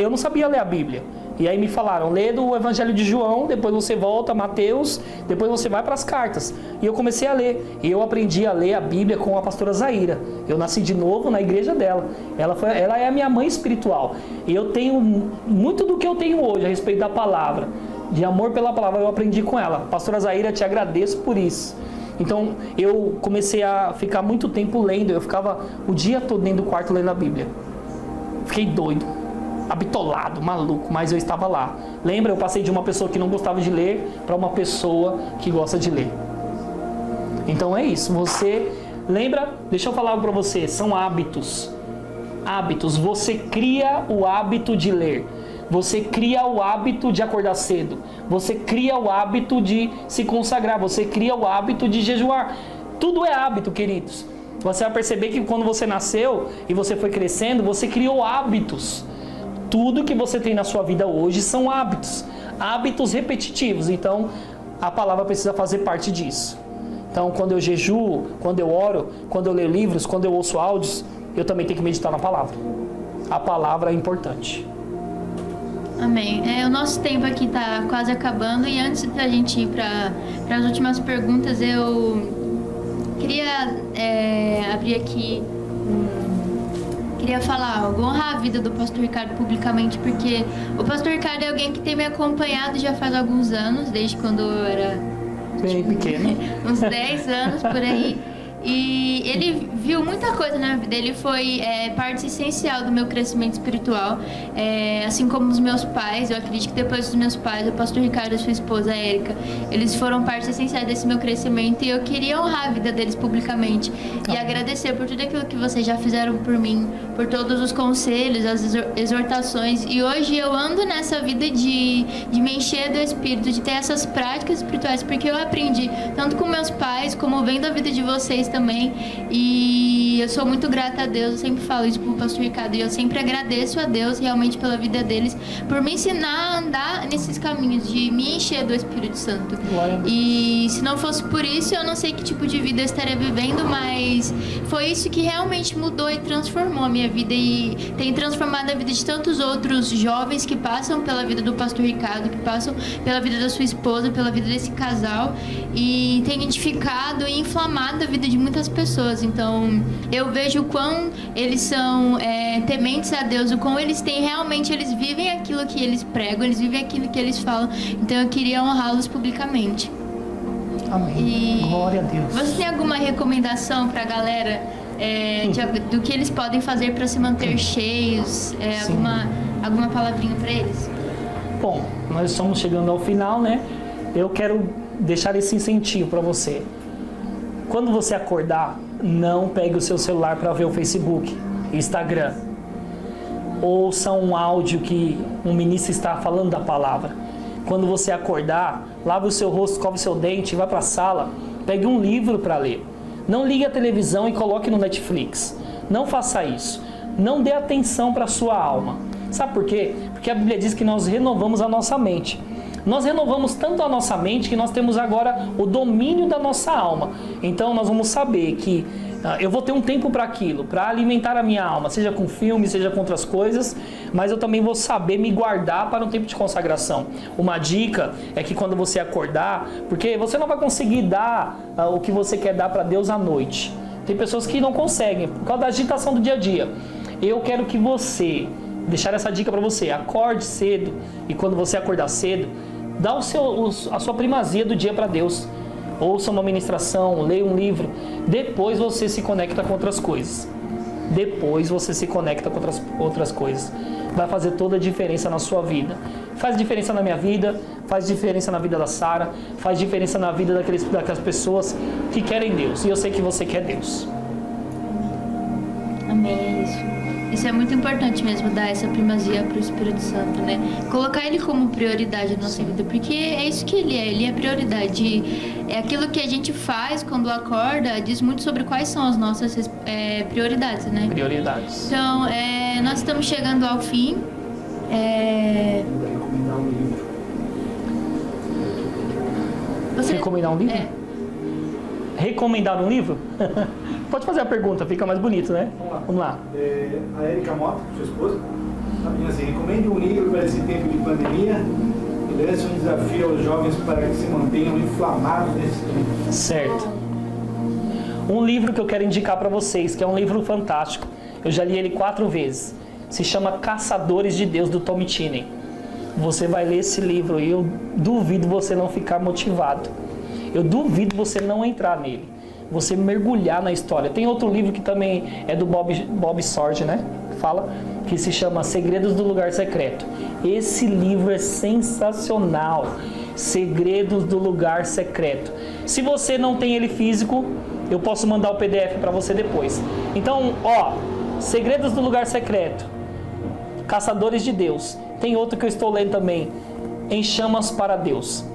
eu não sabia ler a Bíblia. E aí me falaram: lê do Evangelho de João, depois você volta a Mateus, depois você vai para as cartas. E eu comecei a ler. E eu aprendi a ler a Bíblia com a pastora Zaira. Eu nasci de novo na igreja dela. Ela é a minha mãe espiritual. E eu tenho muito do que eu tenho hoje a respeito da palavra. De amor pela palavra, eu aprendi com ela. Pastora Zaira, te agradeço por isso. Então, eu comecei a ficar muito tempo lendo. Eu ficava o dia todo dentro do quarto lendo a Bíblia. Fiquei doido, habitolado, maluco, mas eu estava lá. Lembra? Eu passei de uma pessoa que não gostava de ler para uma pessoa que gosta de ler. Então é isso. Você lembra? Deixa eu falar algo para você. São hábitos. Hábitos. Você cria o hábito de ler. Você cria o hábito de acordar cedo. Você cria o hábito de se consagrar. Você cria o hábito de jejuar. Tudo é hábito, queridos. Você vai perceber que quando você nasceu e você foi crescendo, você criou hábitos. Tudo que você tem na sua vida hoje são hábitos. Hábitos repetitivos. Então, a palavra precisa fazer parte disso. Então, quando eu jejuo, quando eu oro, quando eu leio livros, quando eu ouço áudios, eu também tenho que meditar na palavra. A palavra é importante. Amém. O nosso tempo aqui está quase acabando e antes da gente ir para as últimas perguntas, eu queria abrir aqui, queria falar algo, honrar a vida do pastor Ricardo publicamente, porque o pastor Ricardo é alguém que tem me acompanhado já faz alguns anos, desde quando eu era Bem pequeno. uns 10 anos por aí. E ele viu muita coisa na vida, ele foi parte essencial do meu crescimento espiritual, assim como os meus pais. Eu acredito que depois dos meus pais, o pastor Ricardo e a sua esposa, a Érica, eles foram parte essencial desse meu crescimento e eu queria honrar a vida deles publicamente e agradecer por tudo aquilo que vocês já fizeram por mim, por todos os conselhos, as exortações. E hoje eu ando nessa vida de me encher do Espírito, de ter essas práticas espirituais, porque eu aprendi tanto com meus pais, como vendo a vida de vocês também, e eu sou muito grata a Deus. Eu sempre falo isso pro pastor Ricardo e eu sempre agradeço a Deus realmente pela vida deles, por me ensinar a andar nesses caminhos, de me encher do Espírito Santo. E se não fosse por isso, eu não sei que tipo de vida eu estaria vivendo, mas foi isso que realmente mudou e transformou a minha vida e tem transformado a vida de tantos outros jovens que passam pela vida do pastor Ricardo, que passam pela vida da sua esposa, pela vida desse casal, e tem edificado e inflamado a vida de muitas pessoas. Então eu vejo o quão eles são tementes a Deus, o quão eles vivem aquilo que eles pregam, eles vivem aquilo que eles falam. Então eu queria honrá-los publicamente. Amém. Glória a Deus. Você tem alguma recomendação para a galera do que eles podem fazer para se manter cheios? Alguma palavrinha para eles? Bom, nós estamos chegando ao final, né? Eu quero deixar esse incentivo para você. Quando você acordar, não pegue o seu celular para ver o Facebook, Instagram. Ouça um áudio que um ministro está falando da palavra. Quando você acordar, lave o seu rosto, escove o seu dente, vá para a sala, pegue um livro para ler. Não ligue a televisão e coloque no Netflix. Não faça isso. Não dê atenção para a sua alma. Sabe por quê? Porque a Bíblia diz que nós renovamos a nossa mente. nós renovamos tanto a nossa mente que nós temos agora o domínio da nossa alma. Então nós vamos saber que eu vou ter um tempo para aquilo, para alimentar a minha alma, seja com filme, seja com outras coisas, mas eu também vou saber me guardar para um tempo de consagração. Uma dica é que quando você acordar, porque você não vai conseguir dar o que você quer dar para Deus à noite. Tem pessoas que não conseguem, por causa da agitação do dia a dia. Eu quero que você, deixar essa dica para você, acorde cedo, e quando você acordar cedo, dá a sua primazia do dia para Deus. Ouça uma ministração, leia um livro, depois você se conecta com outras coisas. Depois você se conecta com outras coisas. Vai fazer toda a diferença na sua vida. Faz diferença na minha vida, faz diferença na vida da Sara, faz diferença na vida daquelas pessoas que querem Deus. E eu sei que você quer Deus. Amém, é isso. Isso é muito importante mesmo, dar essa primazia para o Espírito Santo, né? Colocar ele como prioridade na nossa vida, porque é isso que ele é prioridade. É aquilo que a gente faz quando acorda, diz muito sobre quais são as nossas prioridades, né? Prioridades. Então, nós estamos chegando ao fim. Recomendar um livro? Recomendar um livro? Pode fazer a pergunta, fica mais bonito, né? Vamos lá. A Érica Mota, sua esposa, está pedindo assim: recomende um livro para esse tempo de pandemia e lance um desafio aos jovens para que se mantenham inflamados nesse tempo. Certo. Um livro que eu quero indicar para vocês, que é um livro fantástico. Eu já li ele 4 vezes. Se chama Caçadores de Deus, do Tom Tinney. Você vai ler esse livro e eu duvido você não ficar motivado. Eu duvido você não entrar nele. Você mergulhar na história. Tem outro livro que também é do Bob Sorge, né? Fala, que se chama Segredos do Lugar Secreto. Esse livro é sensacional. Segredos do Lugar Secreto. Se você não tem ele físico, eu posso mandar o PDF para você depois. Então, Segredos do Lugar Secreto, Caçadores de Deus. Tem outro que eu estou lendo também, Em Chamas para Deus.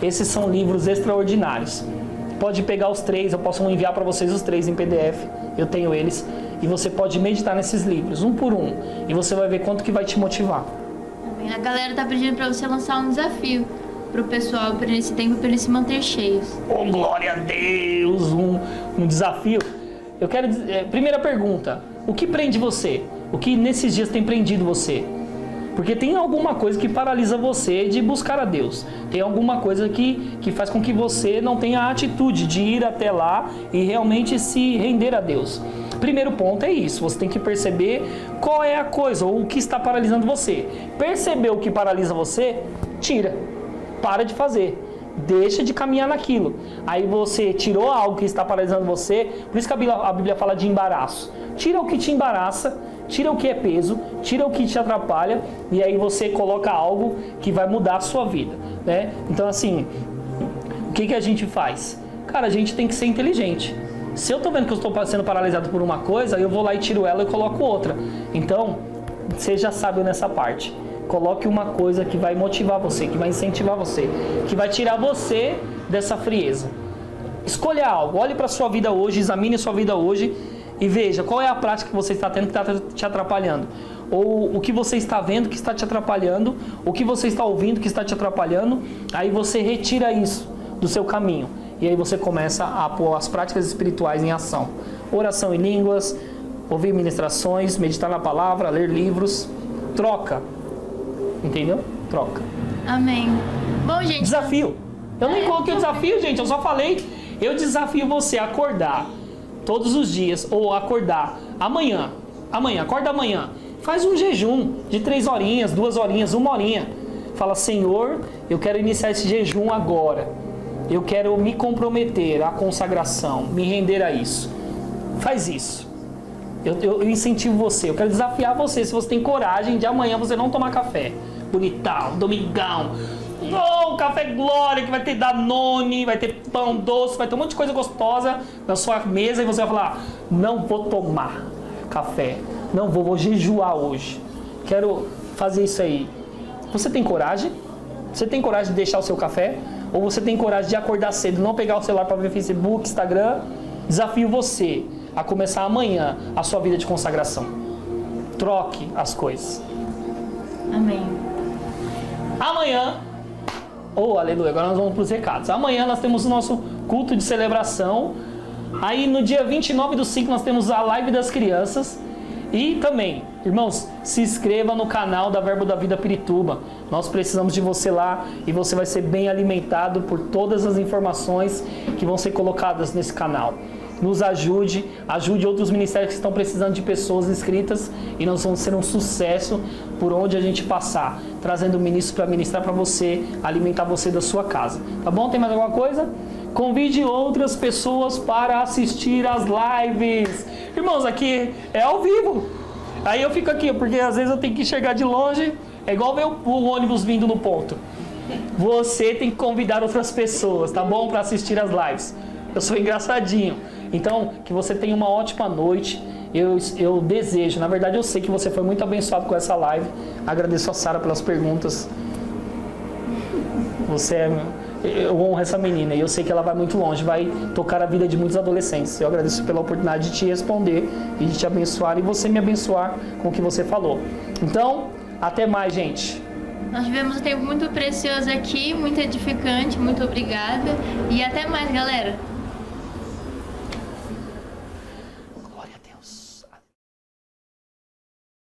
Esses são livros extraordinários. Pode pegar os 3, eu posso enviar para vocês os 3 em PDF, eu tenho eles, e você pode meditar nesses livros, um por um, e você vai ver quanto que vai te motivar. A galera tá pedindo para você lançar um desafio pro pessoal, para esse tempo, para eles se manter cheios. Oh, glória a Deus! Um desafio. Eu quero dizer, primeira pergunta, o que prende você? O que nesses dias tem prendido você? Porque tem alguma coisa que paralisa você de buscar a Deus. Tem alguma coisa que faz com que você não tenha a atitude de ir até lá e realmente se render a Deus. Primeiro ponto é isso. Você tem que perceber qual é a coisa ou o que está paralisando você. Percebeu o que paralisa você? Tira. Para de fazer. Deixa de caminhar naquilo. Aí você tirou algo que está paralisando você. Por isso que a Bíblia fala de embaraço. Tira o que te embaraça. Tira o que é peso, tira o que te atrapalha e aí você coloca algo que vai mudar a sua vida, né? Então assim, o que a gente faz? Cara, a gente tem que ser inteligente. Se eu tô vendo que eu estou sendo paralisado por uma coisa, eu vou lá e tiro ela e coloco outra. Então, seja sábio nessa parte. Coloque uma coisa que vai motivar você, que vai incentivar você, que vai tirar você dessa frieza. Escolha algo, olhe para a sua vida hoje, examine a sua vida hoje e veja qual é a prática que você está tendo que está te atrapalhando. Ou o que você está vendo que está te atrapalhando, o que você está ouvindo que está te atrapalhando. Aí você retira isso do seu caminho. E aí você começa a pôr as práticas espirituais em ação. Oração em línguas, ouvir ministrações, meditar na palavra, ler livros. Troca. Entendeu? Troca. Amém. Bom, gente... Desafio. Eu nem coloquei o desafio, gente. Eu só falei. Eu desafio você a acordar todos os dias, ou acordar amanhã, acorda amanhã, faz um jejum de 3 horinhas, 2 horinhas, 1 horinha, fala: Senhor, eu quero iniciar esse jejum agora, eu quero me comprometer à consagração, me render a isso. Faz isso. Eu incentivo você, eu quero desafiar você, se você tem coragem de amanhã você não tomar café, bonitão, domingão, café Glória, que vai ter Danone, vai ter pão doce, vai ter um monte de coisa gostosa na sua mesa e você vai falar: não vou tomar café, não vou jejuar hoje, quero fazer isso aí. Você tem coragem? Você tem coragem de deixar o seu café? Ou você tem coragem de acordar cedo, não pegar o celular para ver Facebook, Instagram? Desafio você a começar amanhã a sua vida de consagração. Troque as coisas. Amém. Amanhã Oh, aleluia. Agora nós vamos para os recados. Amanhã nós temos o nosso culto de celebração. Aí no dia 29/5 nós temos a live das crianças. E também, irmãos, se inscreva no canal da Verbo da Vida Pirituba. Nós precisamos de você lá e você vai ser bem alimentado por todas as informações que vão ser colocadas nesse canal. Nos ajude outros ministérios que estão precisando de pessoas inscritas e nós vamos ser um sucesso por onde a gente passar, trazendo ministros para ministrar para você, alimentar você da sua casa. Tá bom? Tem mais alguma coisa? Convide outras pessoas para assistir às lives. Irmãos, aqui é ao vivo. Aí eu fico aqui, porque às vezes eu tenho que enxergar de longe. É igual ver o ônibus vindo no ponto. Você tem que convidar outras pessoas, tá bom? Para assistir às lives. Eu sou engraçadinho. Então, que você tenha uma ótima noite. Eu desejo, na verdade eu sei que você foi muito abençoado com essa live. Agradeço a Sara pelas perguntas. Eu honro essa menina e eu sei que ela vai muito longe, vai tocar a vida de muitos adolescentes. Eu agradeço pela oportunidade de te responder e de te abençoar e você me abençoar com o que você falou. Então, até mais, gente. Nós tivemos um tempo muito precioso aqui, muito edificante, muito obrigada e até mais, galera.